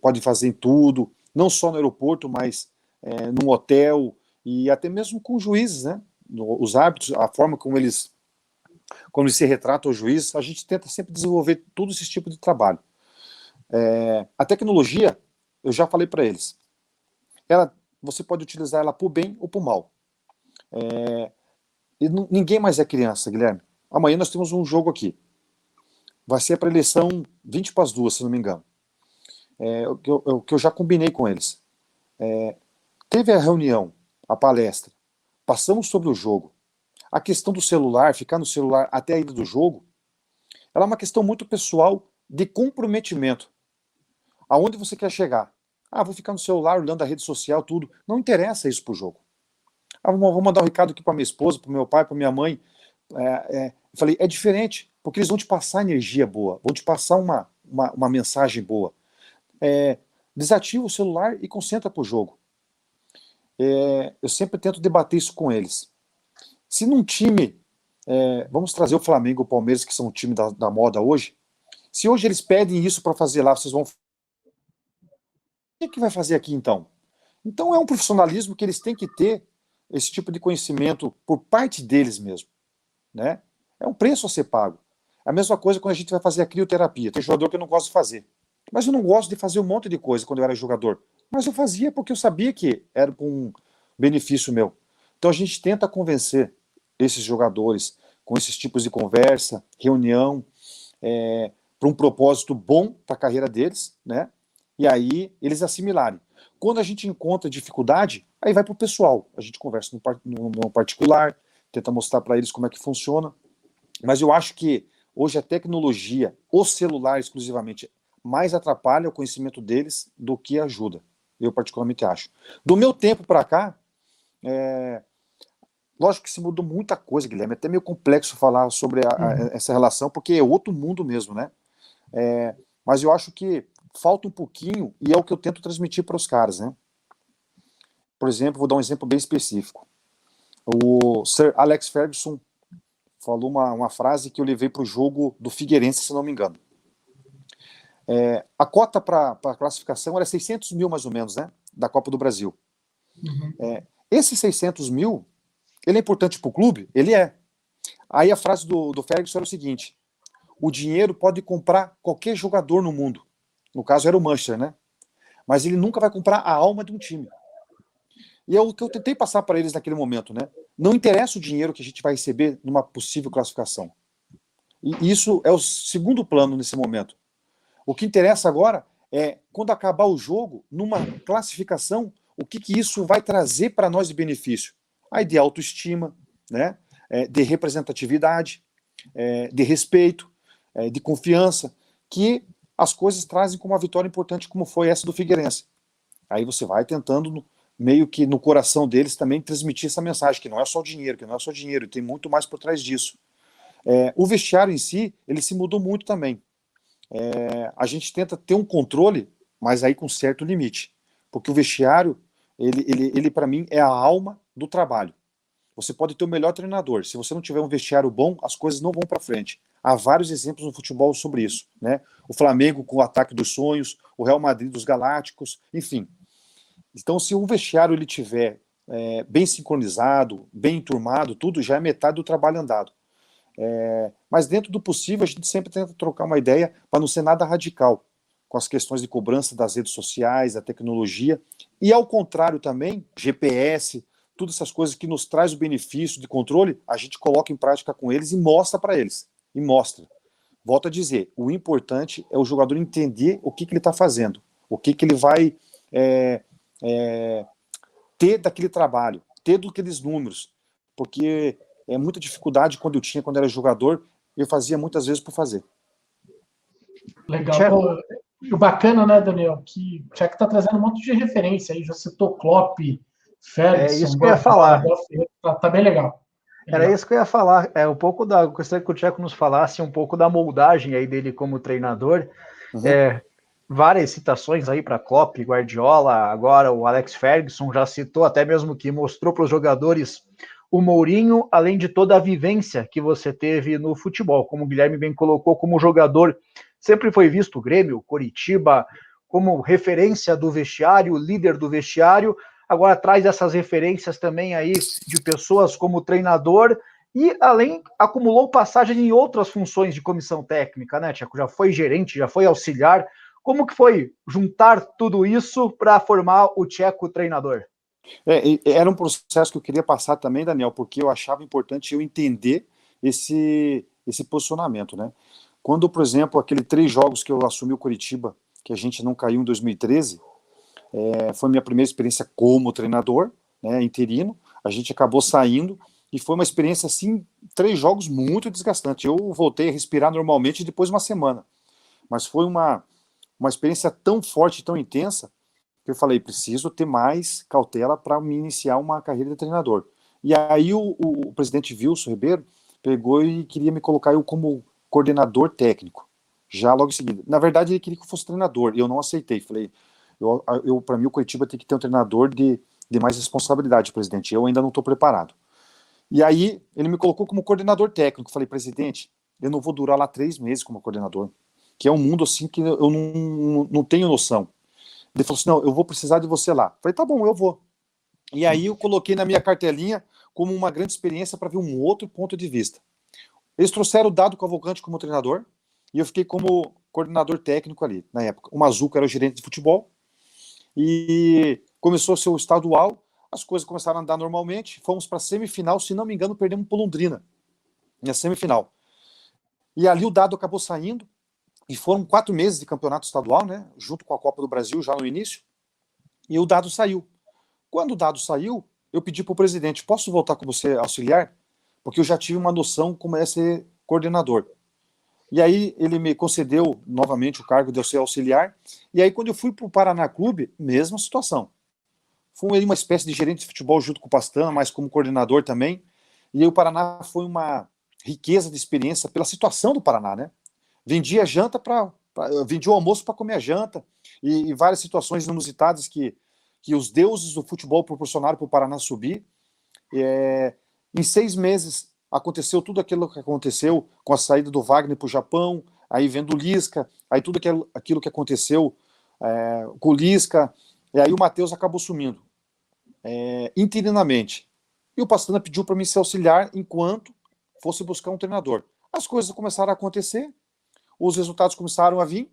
podem fazer em tudo, não só no aeroporto, mas num hotel, e até mesmo com juízes, né? Os árbitros, a forma como eles se retratam os juízes, a gente tenta sempre desenvolver todo esse tipo de trabalho. A tecnologia, eu já falei para eles, você pode utilizar ela para o bem ou para o mal. E ninguém mais é criança, Guilherme. Amanhã nós temos um jogo aqui. Vai ser para eleição 20 para as 2, se não me engano. O que eu já combinei com eles. Teve a reunião, a palestra, passamos sobre o jogo. A questão do celular, ficar no celular até a ida do jogo, ela é uma questão muito pessoal de comprometimento. Aonde você quer chegar? Ah, vou ficar no celular olhando a rede social, tudo. Não interessa isso pro jogo. Ah, vou mandar um recado aqui para minha esposa, para meu pai, para minha mãe. Eu falei, é diferente, porque eles vão te passar energia boa, vão te passar uma mensagem boa. Desativa o celular e concentra pro jogo. Eu sempre tento debater isso com eles. Se num time, vamos trazer o Flamengo e o Palmeiras, que são o time da moda hoje, se hoje eles pedem isso para fazer lá, vocês vão... O que vai fazer aqui então? Então é um profissionalismo que eles têm que ter, esse tipo de conhecimento por parte deles mesmo, né? É um preço a ser pago. É a mesma coisa quando a gente vai fazer a crioterapia. Tem jogador que eu não gosto de fazer. Mas eu não gosto de fazer um monte de coisa quando eu era jogador. Mas eu fazia porque eu sabia que era com um benefício meu. Então a gente tenta convencer esses jogadores com esses tipos de conversa, reunião, para um propósito bom para a carreira deles, né? E aí eles assimilarem. Quando a gente encontra dificuldade, aí vai para o pessoal. A gente conversa no particular, tenta mostrar para eles como é que funciona. Mas eu acho que hoje a tecnologia, o celular exclusivamente, mais atrapalha o conhecimento deles do que ajuda. Eu particularmente acho. Do meu tempo para cá, lógico que se mudou muita coisa, Guilherme. É até meio complexo falar sobre essa relação, porque é outro mundo mesmo, né? Mas eu acho que falta um pouquinho, e é o que eu tento transmitir para os caras, né? Por exemplo, vou dar um exemplo bem específico. O Sir Alex Ferguson falou uma frase que eu levei para o jogo do Figueirense, se não me engano. A cota para a classificação era 600 mil, mais ou menos, né? Da Copa do Brasil. Esses 600 mil, ele é importante para o clube? Ele é. Aí a frase do Ferguson era o seguinte: o dinheiro pode comprar qualquer jogador no mundo. No caso era o Manchester, né? Mas ele nunca vai comprar a alma de um time. E é o que eu tentei passar para eles naquele momento, né? Não interessa o dinheiro que a gente vai receber numa possível classificação. E isso é o segundo plano nesse momento. O que interessa agora é, quando acabar o jogo, numa classificação, o que isso vai trazer para nós de benefício? Aí de autoestima, né? De representatividade, de respeito, de confiança, que as coisas trazem como uma vitória importante como foi essa do Figueirense. Aí você vai tentando, meio que no coração deles também, transmitir essa mensagem, que não é só dinheiro, que não é só dinheiro, tem muito mais por trás disso. O vestiário em si, ele se mudou muito também. A gente tenta ter um controle, mas aí com certo limite. Porque o vestiário, ele para mim, é a alma do trabalho. Você pode ter o melhor treinador. Se você não tiver um vestiário bom, as coisas não vão para frente. Há vários exemplos no futebol sobre isso, né? O Flamengo com o ataque dos sonhos, o Real Madrid dos Galácticos, enfim. Então, se o vestiário ele tiver bem sincronizado, bem enturmado, tudo já é metade do trabalho andado. Mas dentro do possível, a gente sempre tenta trocar uma ideia para não ser nada radical com as questões de cobrança das redes sociais, da tecnologia. E ao contrário também, GPS, todas essas coisas que nos traz o benefício de controle, a gente coloca em prática com eles e mostra para eles. E mostra. Volto a dizer, o importante é o jogador entender o que ele está fazendo, o que ele vai ter daquele trabalho, ter daqueles números, porque é muita dificuldade quando era jogador, eu fazia muitas vezes por fazer. Legal. O bacana, né, Daniel, que o Tcheco está trazendo um monte de referência aí, já citou Klopp, Ferguson, isso que eu ia falar. Tá bem legal. Era isso que eu ia falar. Um pouco da gostaria que o Tcheco nos falasse um pouco da moldagem aí dele como treinador. Várias citações aí para Klopp, Guardiola, agora o Alex Ferguson já citou, até mesmo que mostrou para os jogadores o Mourinho, além de toda a vivência que você teve no futebol, como o Guilherme bem colocou, como jogador, sempre foi visto o Grêmio, Coritiba, como referência do vestiário, líder do vestiário, agora traz essas referências também aí de pessoas como treinador e, além, acumulou passagem em outras funções de comissão técnica, né, Tcheco? Já foi gerente, já foi auxiliar. Como que foi juntar tudo isso para formar o Tcheco treinador? Era um processo que eu queria passar também, Daniel, porque eu achava importante eu entender esse posicionamento, né? Quando, por exemplo, aqueles 3 jogos que eu assumi o Coritiba, que a gente não caiu em 2013, foi minha primeira experiência como treinador, né, interino, a gente acabou saindo, e foi uma experiência, assim, 3 jogos muito desgastante. Eu voltei a respirar normalmente depois de uma semana, mas foi uma experiência tão forte, tão intensa, Eu falei, preciso ter mais cautela para me iniciar uma carreira de treinador. E aí o presidente Wilson Ribeiro pegou e queria me colocar eu como coordenador técnico, já logo em seguida. Na verdade, ele queria que eu fosse treinador, e eu não aceitei. Falei, para mim o Coritiba tem que ter um treinador de mais responsabilidade, presidente. Eu ainda não estou preparado. E aí ele me colocou como coordenador técnico. Falei, presidente, eu não vou durar lá 3 meses como coordenador, que é um mundo assim que eu não tenho noção. Ele falou assim, não, eu vou precisar de você lá. Falei, tá bom, eu vou. E aí eu coloquei na minha cartelinha como uma grande experiência para ver um outro ponto de vista. Eles trouxeram o Dado Cavalcante como treinador e eu fiquei como coordenador técnico ali, na época. O Mazuco era o gerente de futebol e começou a ser o estadual, as coisas começaram a andar normalmente, fomos para a semifinal, se não me engano, perdemos para o Londrina, na semifinal. E ali o Dado acabou saindo e foram 4 meses de campeonato estadual, né, junto com a Copa do Brasil já no início, e o Dado saiu. Quando o Dado saiu, eu pedi para o presidente, posso voltar com você auxiliar? Porque eu já tive uma noção como é ser coordenador. E aí ele me concedeu novamente o cargo de eu ser auxiliar. E aí quando eu fui para o Paraná Clube, mesma situação. Fui uma espécie de gerente de futebol junto com o Pastana, mas como coordenador também. E aí o Paraná foi uma riqueza de experiência pela situação do Paraná, né? Vendia janta vendia o almoço para comer a janta e várias situações inusitadas que os deuses do futebol proporcionaram para o Paraná subir. Em 6 meses aconteceu tudo aquilo que aconteceu com a saída do Wagner para o Japão, aí vendo o Lisca, aí tudo aquilo que aconteceu com o Lisca, e aí o Matheus acabou sumindo interinamente. E o Pastana pediu para mim ser auxiliar enquanto fosse buscar um treinador. As coisas começaram a acontecer, os resultados começaram a vir,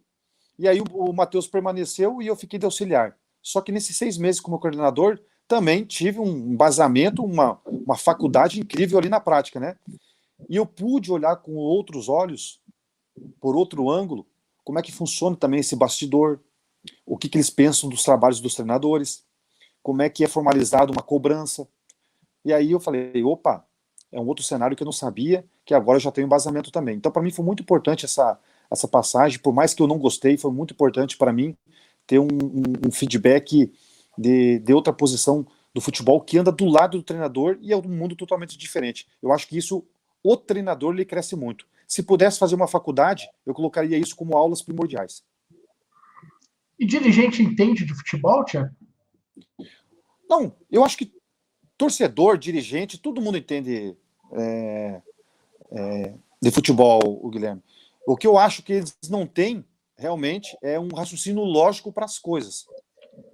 e aí o Matheus permaneceu e eu fiquei de auxiliar. Só que nesses 6 meses como coordenador, também tive um embasamento, uma faculdade incrível ali na prática, né? E eu pude olhar com outros olhos, por outro ângulo, como é que funciona também esse bastidor, o que eles pensam dos trabalhos dos treinadores, como é que é formalizado uma cobrança. E aí eu falei, opa, é um outro cenário que eu não sabia, que agora eu já tenho embasamento também. Então, para mim, foi muito importante essa passagem, por mais que eu não gostei, foi muito importante para mim ter um feedback de outra posição do futebol que anda do lado do treinador e é um mundo totalmente diferente. Eu acho que isso, o treinador, lhe cresce muito. Se pudesse fazer uma faculdade, eu colocaria isso como aulas primordiais. E dirigente entende de futebol, Tiago? Não, eu acho que torcedor, dirigente, todo mundo entende de futebol, o Guilherme. O que eu acho que eles não têm, realmente, é um raciocínio lógico para as coisas,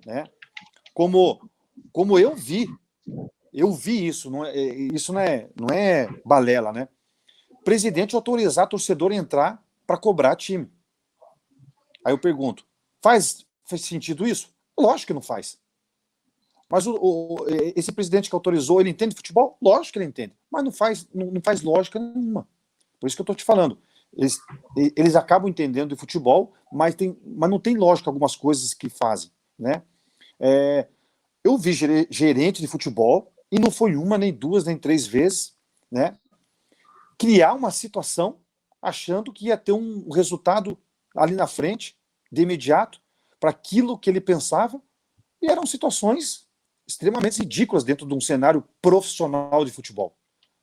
né? Como eu vi isso, isso não é balela, né? Presidente autorizar torcedor a entrar para cobrar time. Aí eu pergunto, faz sentido isso? Lógico que não faz. Mas esse presidente que autorizou, ele entende futebol? Lógico que ele entende. Mas não faz lógica nenhuma. Por isso que eu estou te falando. Eles acabam entendendo de futebol, mas não tem lógica algumas coisas que fazem, né? Eu vi gerente de futebol, e não foi uma, nem 2, nem 3 vezes, né, criar uma situação achando que ia ter um resultado ali na frente, de imediato, para aquilo que ele pensava, e eram situações extremamente ridículas dentro de um cenário profissional de futebol,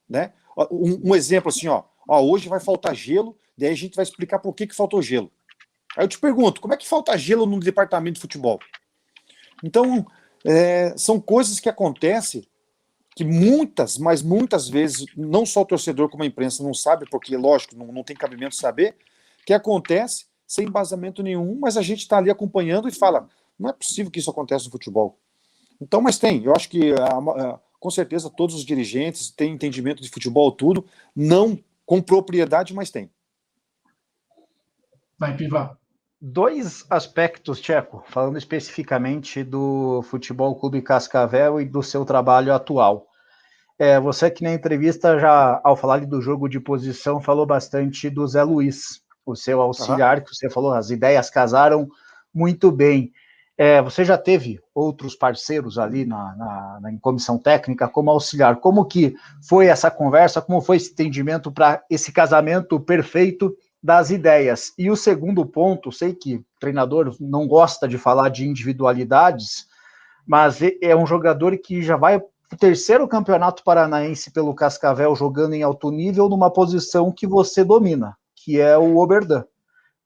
né? Um exemplo assim, hoje vai faltar gelo, daí a gente vai explicar por que faltou gelo. Aí eu te pergunto, como é que falta gelo no departamento de futebol? Então, são coisas que acontecem que mas muitas vezes, não só o torcedor como a imprensa não sabe, porque, lógico, não tem cabimento saber, que acontece sem embasamento nenhum, mas a gente está ali acompanhando e fala, não é possível que isso aconteça no futebol. Então, mas eu acho que, com certeza, todos os dirigentes têm entendimento de futebol, tudo, não com propriedade, mas tem. Vai, Piva. 2 aspectos, Tcheco, falando especificamente do Futebol Clube Cascavel e do seu trabalho atual. Você que na entrevista, já ao falar do jogo de posição, falou bastante do Zé Luiz, o seu auxiliar, que você falou, as ideias casaram muito bem. Você já teve outros parceiros ali em comissão técnica como auxiliar. Como que foi essa conversa? Como foi esse entendimento para esse casamento perfeito das ideias. E o segundo ponto, sei que o treinador não gosta de falar de individualidades, mas é um jogador que já vai o terceiro campeonato paranaense pelo Cascavel jogando em alto nível numa posição que você domina, que é o Oberdan,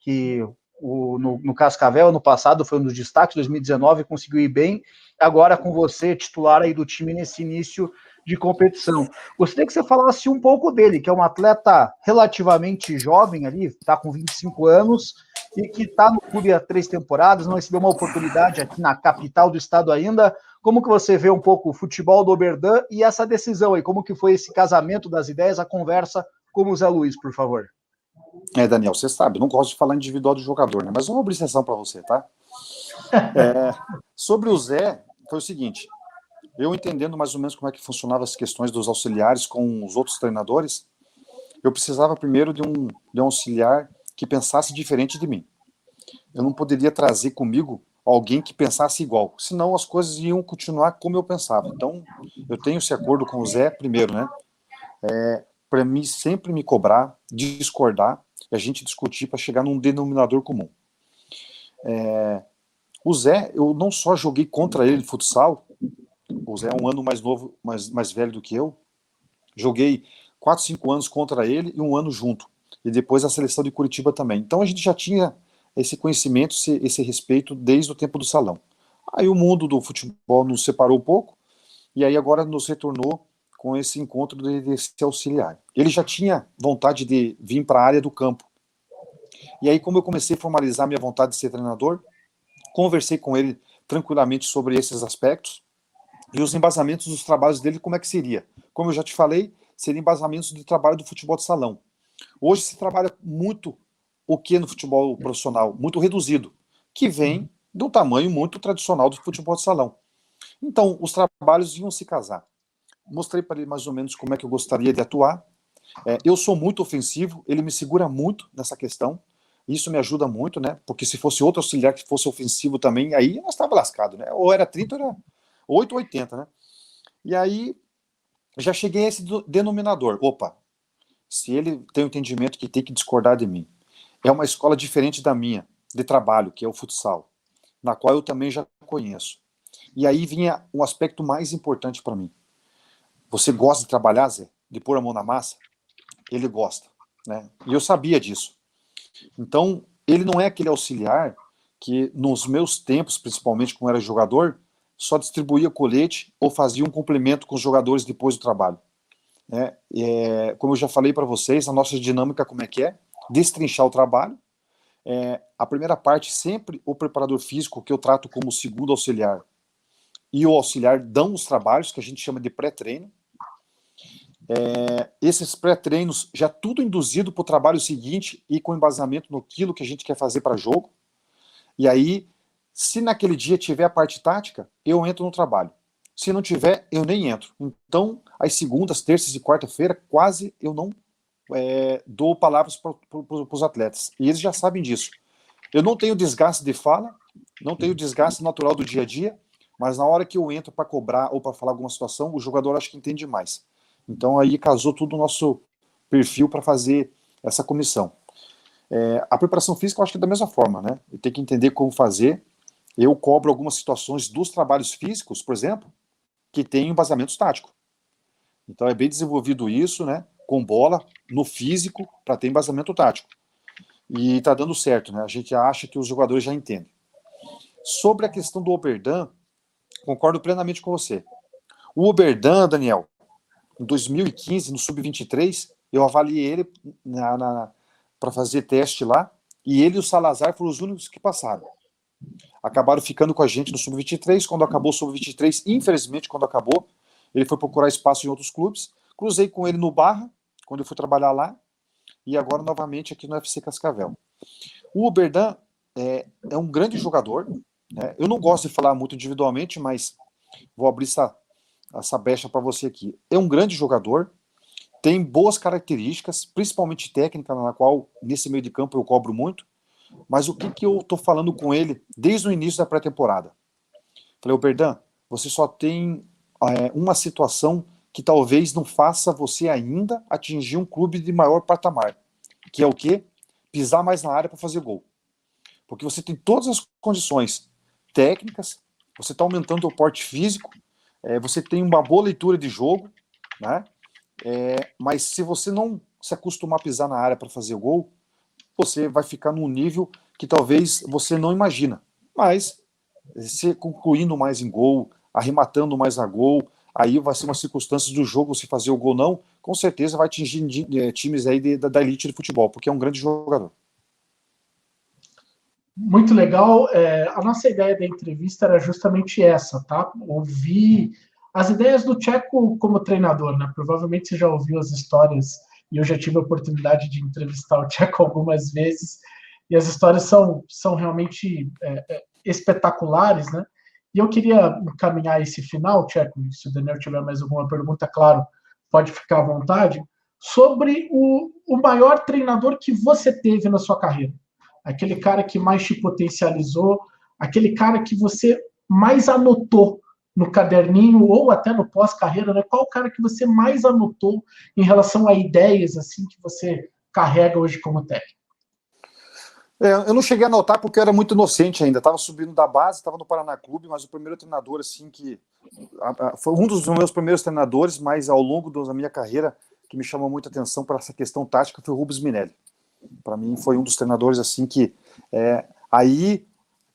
que no Cascavel, no passado, foi um dos destaques, 2019, conseguiu ir bem, agora com você, titular aí do time nesse início de competição. Gostaria que você falasse um pouco dele, que é um atleta relativamente jovem ali, está com 25 anos, e que está no clube há 3 temporadas, não recebeu uma oportunidade aqui na capital do estado ainda. Como que você vê um pouco o futebol do Oberdan e essa decisão aí? Como que foi esse casamento das ideias, a conversa com o Zé Luiz, por favor? Daniel, você sabe, eu não gosto de falar individual do jogador, né? Mas uma observação para você, tá? Sobre o Zé, foi o seguinte, eu entendendo mais ou menos como é que funcionavam as questões dos auxiliares com os outros treinadores, eu precisava primeiro de um auxiliar que pensasse diferente de mim. Eu não poderia trazer comigo alguém que pensasse igual, senão as coisas iam continuar como eu pensava. Então, eu tenho esse acordo com o Zé, primeiro, né? Para mim sempre me cobrar, discordar, e a gente discutir para chegar num denominador comum. O Zé, eu não só joguei contra ele de futsal, o Zé é um ano mais novo, mais velho do que eu, joguei 4, 5 anos contra ele e um ano junto, e depois a seleção de Curitiba também. Então a gente já tinha esse conhecimento, esse respeito desde o tempo do salão. Aí o mundo do futebol nos separou um pouco, e aí agora nos retornou com esse encontro desse auxiliar. Ele já tinha vontade de vir para a área do campo. E aí, como eu comecei a formalizar minha vontade de ser treinador, conversei com ele tranquilamente sobre esses aspectos e os embasamentos dos trabalhos dele, como é que seria. Como eu já te falei, seriam embasamentos de trabalho do futebol de salão. Hoje se trabalha muito o que no futebol profissional? Muito reduzido, que vem do tamanho muito tradicional do futebol de salão. Então, os trabalhos iam se casar. Mostrei para ele mais ou menos como é que eu gostaria de atuar. Eu sou muito ofensivo, ele me segura muito nessa questão. Isso me ajuda muito, né? Porque se fosse outro auxiliar que fosse ofensivo também, aí nós estava lascado, né? Ou era 30 ou era 8 ou 80, né? E aí já cheguei a esse denominador. Opa, se ele tem o entendimento que tem que discordar de mim, é uma escola diferente da minha, de trabalho, que é o futsal, na qual eu também já conheço. E aí vinha um aspecto mais importante para mim. Você gosta de trabalhar, Zé? De pôr a mão na massa? Ele gosta, né? E eu sabia disso. Então, ele não é aquele auxiliar que, nos meus tempos, principalmente quando era jogador, só distribuía colete ou fazia um complemento com os jogadores depois do trabalho. Como eu já falei para vocês, a nossa dinâmica como é que é? Destrinchar o trabalho. A primeira parte, sempre o preparador físico, que eu trato como segundo auxiliar, e o auxiliar dão os trabalhos, que a gente chama de pré-treino. Esses pré-treinos já tudo induzido para o trabalho seguinte e com embasamento no que a gente quer fazer para jogo. E aí, se naquele dia tiver a parte tática, eu entro no trabalho. Se não tiver, eu nem entro. Então, as segundas, terças e quarta-feira, quase eu não dou palavras para os atletas. E eles já sabem disso. Eu não tenho desgaste de fala, não tenho desgaste natural do dia a dia, mas na hora que eu entro para cobrar ou para falar alguma situação, o jogador acho que entende mais. Então aí casou tudo o nosso perfil para fazer essa comissão. A preparação física eu acho que é da mesma forma, né? Eu tenho que entender como fazer. Eu cobro algumas situações dos trabalhos físicos, por exemplo, que tem embasamento tático. Então é bem desenvolvido isso, né? Com bola, no físico, para ter embasamento tático. E está dando certo, né? A gente acha que os jogadores já entendem. Sobre a questão do Oberdan, concordo plenamente com você. O Oberdan, Daniel, em 2015, no Sub-23, eu avaliei ele para fazer teste lá, e ele e o Salazar foram os únicos que passaram. Acabaram ficando com a gente no Sub-23, quando acabou o Sub-23, infelizmente, quando acabou, ele foi procurar espaço em outros clubes, cruzei com ele no Barra, quando eu fui trabalhar lá, e agora novamente aqui no FC Cascavel. O Oberdan é um grande jogador, né? Eu não gosto de falar muito individualmente, mas vou abrir essa brecha para você aqui. É um grande jogador, tem boas características, principalmente técnica, na qual nesse meio de campo eu cobro muito, mas o que eu estou falando com ele desde o início da pré-temporada? Falei, Oberdan, você só tem uma situação que talvez não faça você ainda atingir um clube de maior patamar, que é o quê? pisar mais na área para fazer gol. Porque você tem todas as condições técnicas, você está aumentando o porte físico, você tem uma boa leitura de jogo, né? Mas se você não se acostumar a pisar na área para fazer gol, você vai ficar num nível que talvez você não imagina. Mas se concluindo mais em gol, arrematando mais a gol, aí vai ser uma circunstância do jogo se fazer o gol ou não, com certeza vai atingir times aí da elite de futebol, porque é um grande jogador. Muito legal. A nossa ideia da entrevista era justamente essa, tá? Ouvir as ideias do Tcheco como treinador, né? Provavelmente você já ouviu as histórias, e eu já tive a oportunidade de entrevistar o Tcheco algumas vezes, e as histórias são realmente espetaculares, né? E eu queria encaminhar esse final, Tcheco, se o Daniel tiver mais alguma pergunta, claro, pode ficar à vontade, sobre o maior treinador que você teve na sua carreira. Aquele cara que mais te potencializou, aquele cara que você mais anotou no caderninho ou até no pós-carreira, né? Qual o cara que você mais anotou em relação a ideias assim que você carrega hoje como técnico? Eu não cheguei a anotar porque eu era muito inocente ainda. Estava subindo da base, estava no Paraná Clube, mas o primeiro treinador, assim, que foi um dos meus primeiros treinadores, mas ao longo da minha carreira, que me chamou muita atenção para essa questão tática, foi o Rubens Minelli. Para mim, foi um dos treinadores, assim, que aí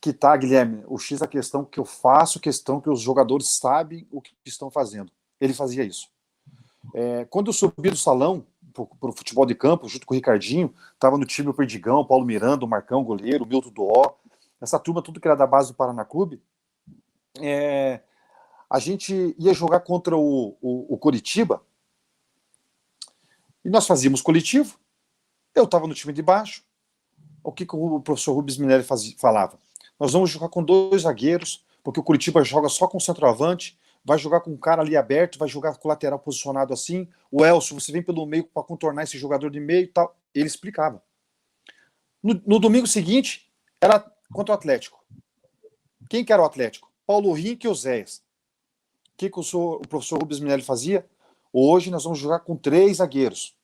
que tá, Guilherme, o X da questão que eu faço, questão que os jogadores sabem o que estão fazendo. Ele fazia isso. Quando eu subi do salão para o futebol de campo, junto com o Ricardinho, estava no time o Perdigão, o Paulo Miranda, o Marcão, goleiro, o Milton Doó, essa turma tudo que era da base do Paraná Clube, a gente ia jogar contra o Coritiba, e nós fazíamos coletivo, eu estava no time de baixo, o que o professor Rubens Minelli falava? Nós vamos jogar com 2 zagueiros, porque o Coritiba joga só com centroavante, vai jogar com um cara ali aberto, vai jogar com o lateral posicionado assim, o Elcio, você vem pelo meio para contornar esse jogador de meio e tal. Ele explicava. No domingo seguinte, era contra o Atlético. Quem que era o Atlético? Paulo Rink e Oséias. O que o professor Rubens Minelli fazia? Hoje nós vamos jogar com 3 zagueiros.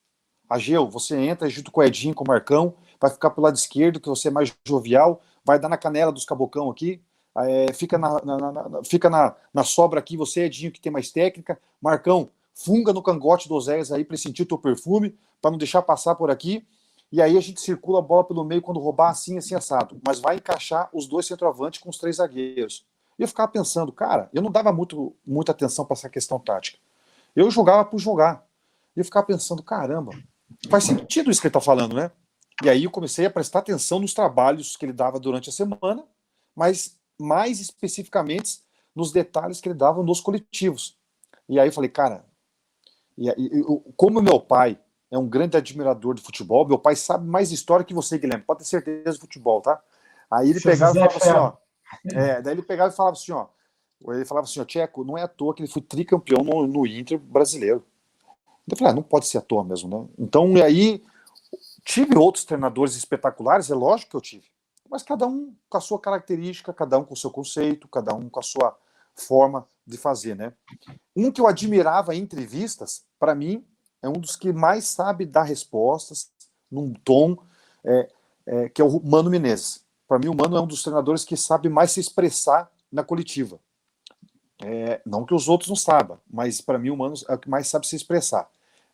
Ageu, você entra junto com o Edinho, com o Marcão, vai ficar pro lado esquerdo, que você é mais jovial, vai dar na canela dos cabocão aqui, fica na sobra aqui, você, Edinho, que tem mais técnica, Marcão, funga no cangote do Oséias aí para ele sentir o teu perfume, para não deixar passar por aqui, e aí a gente circula a bola pelo meio quando roubar assim assado, mas vai encaixar os 2 centroavantes com os 3 zagueiros. E eu ficava pensando, cara, eu não dava muita atenção para essa questão tática. Eu jogava por jogar. E eu ficava pensando, caramba, faz sentido isso que ele está falando, né? E aí eu comecei a prestar atenção nos trabalhos que ele dava durante a semana, mas mais especificamente nos detalhes que ele dava nos coletivos. E aí eu falei, cara, como meu pai é um grande admirador de futebol, meu pai sabe mais história que você, Guilherme, pode ter certeza de futebol, tá? Aí ele pegava e falava assim, ó, daí ele pegava e falava assim, ó, Tcheco, não é à toa que ele foi tricampeão no Inter brasileiro. Eu falei, não pode ser à toa mesmo, né? Então, e aí, tive outros treinadores espetaculares, é lógico que eu tive, mas cada um com a sua característica, cada um com o seu conceito, cada um com a sua forma de fazer, né? Um que eu admirava em entrevistas, para mim, é um dos que mais sabe dar respostas num tom, que é o Mano Menezes. Para mim, o Mano é um dos treinadores que sabe mais se expressar na coletiva. Não que os outros não saibam, mas para mim o Mano é o que mais sabe se expressar.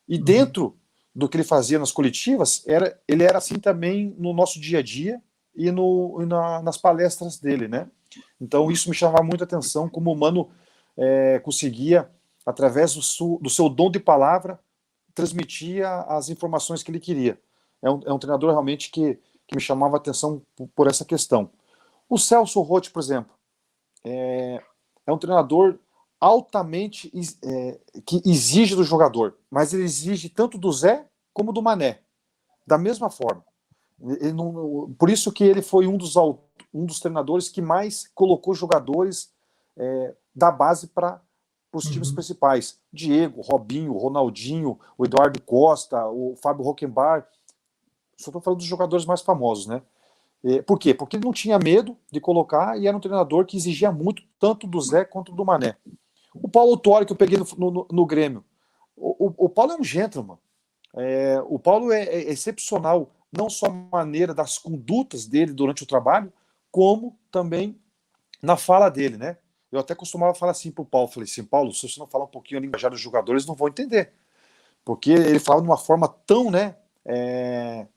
E dentro do que ele fazia nas coletivas, ele era assim também no nosso dia a dia e nas palestras dele, né? Então isso me chamava muita atenção, como o Mano conseguia, através do seu dom de palavra, transmitir as informações que ele queria. É um treinador realmente que me chamava a atenção por essa questão. O Celso Roth, por exemplo, é um treinador altamente que exige do jogador, mas ele exige tanto do Zé como do Mané, da mesma forma. Por isso que ele foi um dos treinadores que mais colocou jogadores da base para os times principais. Diego, Robinho, Ronaldinho, o Eduardo Costa, o Fábio Rockenbach. Só estou falando dos jogadores mais famosos, né? Por quê? Porque ele não tinha medo de colocar e era um treinador que exigia muito, tanto do Zé quanto do Mané. O Paulo Autuori, que eu peguei no Grêmio. O Paulo é um gentleman. O Paulo é excepcional não só a maneira das condutas dele durante o trabalho, como também na fala dele, né? Eu até costumava falar assim para o Paulo, falei assim, Paulo, se você não falar um pouquinho a linguagem dos jogadores, não vão entender. Porque ele falava de uma forma tão, né,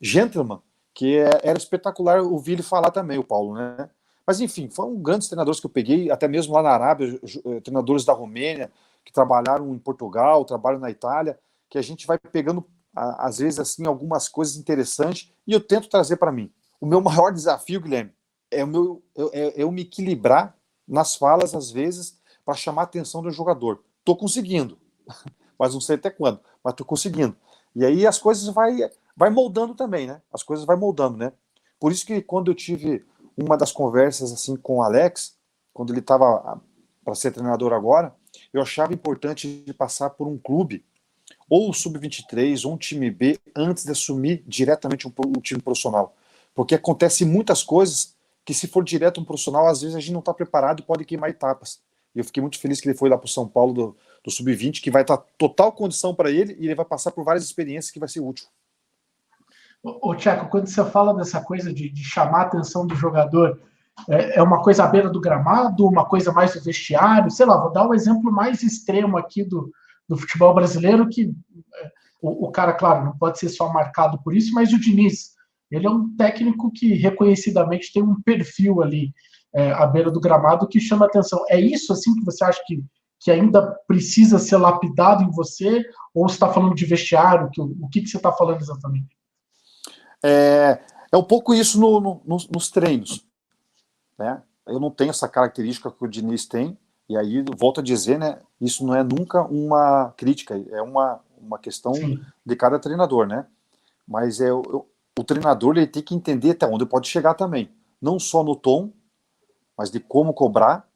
gentleman, que era espetacular ouvir ele falar também, o Paulo, né? Mas, enfim, foram grandes treinadores que eu peguei, até mesmo lá na Arábia, treinadores da Romênia, que trabalharam em Portugal, trabalham na Itália, que a gente vai pegando, às vezes, assim, algumas coisas interessantes, e eu tento trazer para mim. O meu maior desafio, Guilherme, é eu me equilibrar nas falas, às vezes, para chamar a atenção do jogador. Estou conseguindo, mas não sei até quando, mas estou conseguindo. E aí as coisas vai moldando também, né? As coisas vai moldando, né? Por isso que quando eu tive uma das conversas assim com o Alex, quando ele estava para ser treinador agora, eu achava importante ele passar por um clube, ou o Sub-23, ou um time B, antes de assumir diretamente um time profissional. Porque acontece muitas coisas que, se for direto um profissional, às vezes a gente não está preparado e pode queimar etapas. E eu fiquei muito feliz que ele foi lá para o São Paulo do Sub-20, que vai estar total condição para ele, e ele vai passar por várias experiências que vai ser útil. Ô, Tcheco, quando você fala dessa coisa de chamar a atenção do jogador, é uma coisa à beira do gramado, uma coisa mais do vestiário? Sei lá, vou dar um exemplo mais extremo aqui do futebol brasileiro, que o cara, claro, não pode ser só marcado por isso, mas o Diniz, ele é um técnico que reconhecidamente tem um perfil ali à beira do gramado que chama atenção. É isso assim que você acha que ainda precisa ser lapidado em você? Ou você está falando de vestiário? O que você está falando exatamente? É um pouco isso nos treinos, né? Eu não tenho essa característica que o Diniz tem, e aí, volto a dizer, né, isso não é nunca uma crítica, é uma questão Sim. de cada treinador, né? Mas o treinador ele tem que entender até onde pode chegar também, não só no tom, mas de como cobrar,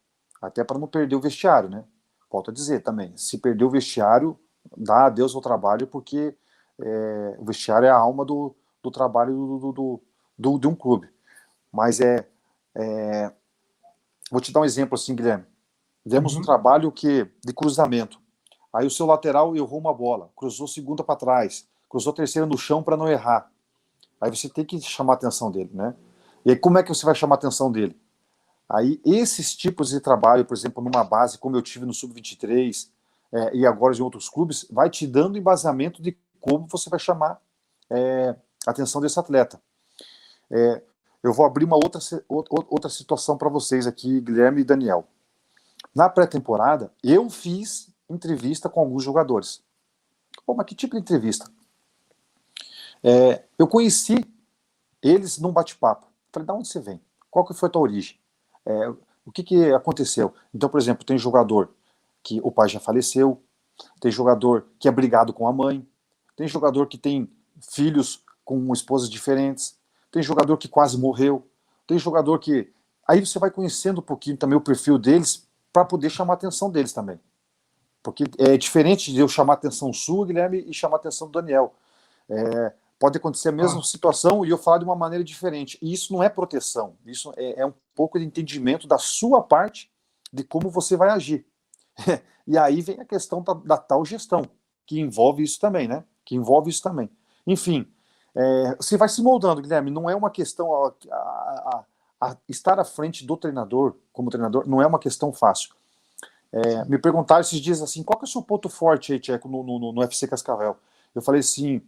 até para não perder o vestiário, né? Volto a dizer também, se perder o vestiário, dá adeus ao trabalho, porque o vestiário é a alma do trabalho de um clube. Mas vou te dar um exemplo assim, Guilherme. Demos um trabalho de cruzamento. Aí o seu lateral errou uma bola, cruzou segunda para trás, cruzou terceira no chão para não errar. Aí você tem que chamar a atenção dele, né? E aí como é que você vai chamar a atenção dele? Aí esses tipos de trabalho, por exemplo, numa base como eu tive no Sub-23 e agora em outros clubes, vai te dando embasamento de como você vai chamar a atenção desse atleta. Eu vou abrir uma outra situação para vocês aqui, Guilherme e Daniel. Na pré-temporada, eu fiz entrevista com alguns jogadores. Pô, mas que tipo de entrevista? Eu conheci eles num bate-papo. Falei, de onde você vem? Qual que foi a tua origem? O que aconteceu? Então, por exemplo, tem jogador que o pai já faleceu, tem jogador que é brigado com a mãe, tem jogador que tem filhos com esposas diferentes, tem jogador que quase morreu, tem jogador que... Aí você vai conhecendo um pouquinho também o perfil deles para poder chamar a atenção deles também. Porque é diferente de eu chamar a atenção sua, Guilherme, e chamar a atenção do Daniel. Pode acontecer a mesma situação e eu falar de uma maneira diferente. E isso não é proteção, isso é um pouco de entendimento da sua parte de como você vai agir. E aí vem a questão da tal gestão, que envolve isso também, né? Enfim, você vai se moldando, Guilherme, não é uma questão... estar à frente do treinador, como treinador, não é uma questão fácil. Me perguntaram esses dias assim, qual que é o seu ponto forte aí, Tcheco, no FC Cascavel? Eu falei assim,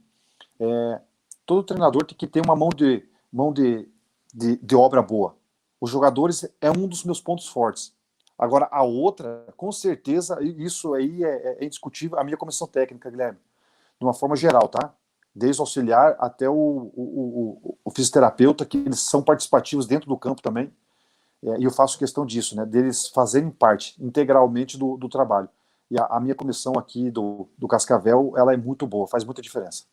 todo treinador tem que ter uma mão de obra boa. Os jogadores é um dos meus pontos fortes. Agora, a outra, com certeza, isso aí é indiscutível, a minha comissão técnica, Guilherme, de uma forma geral, tá? Desde o auxiliar até o fisioterapeuta, que eles são participativos dentro do campo também, e eu faço questão disso, né, deles fazerem parte integralmente do trabalho. E a minha comissão aqui do Cascavel, ela é muito boa, faz muita diferença.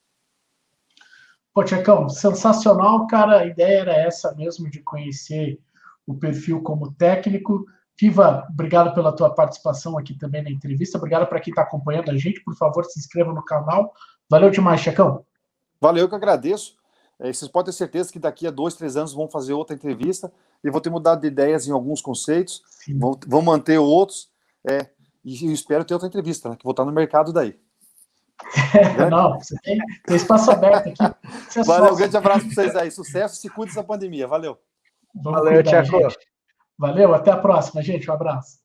Pô, Tchecão, sensacional, cara. A ideia era essa mesmo, de conhecer o perfil como técnico. Piva, obrigado pela tua participação aqui também na entrevista. Obrigado para quem está acompanhando a gente. Por favor, se inscreva no canal. Valeu demais, Tchecão. Valeu, eu que agradeço. Vocês podem ter certeza que daqui a 2, 3 anos vão fazer outra entrevista e vou ter mudado de ideias em alguns conceitos, vão manter outros, e espero ter outra entrevista, né, que vou estar no mercado daí. Não, você tem espaço aberto aqui. Valeu, um grande abraço para vocês aí. Sucesso, se cuide dessa pandemia. Valeu. Valeu, Tcheco. Valeu, até a próxima, gente. Um abraço.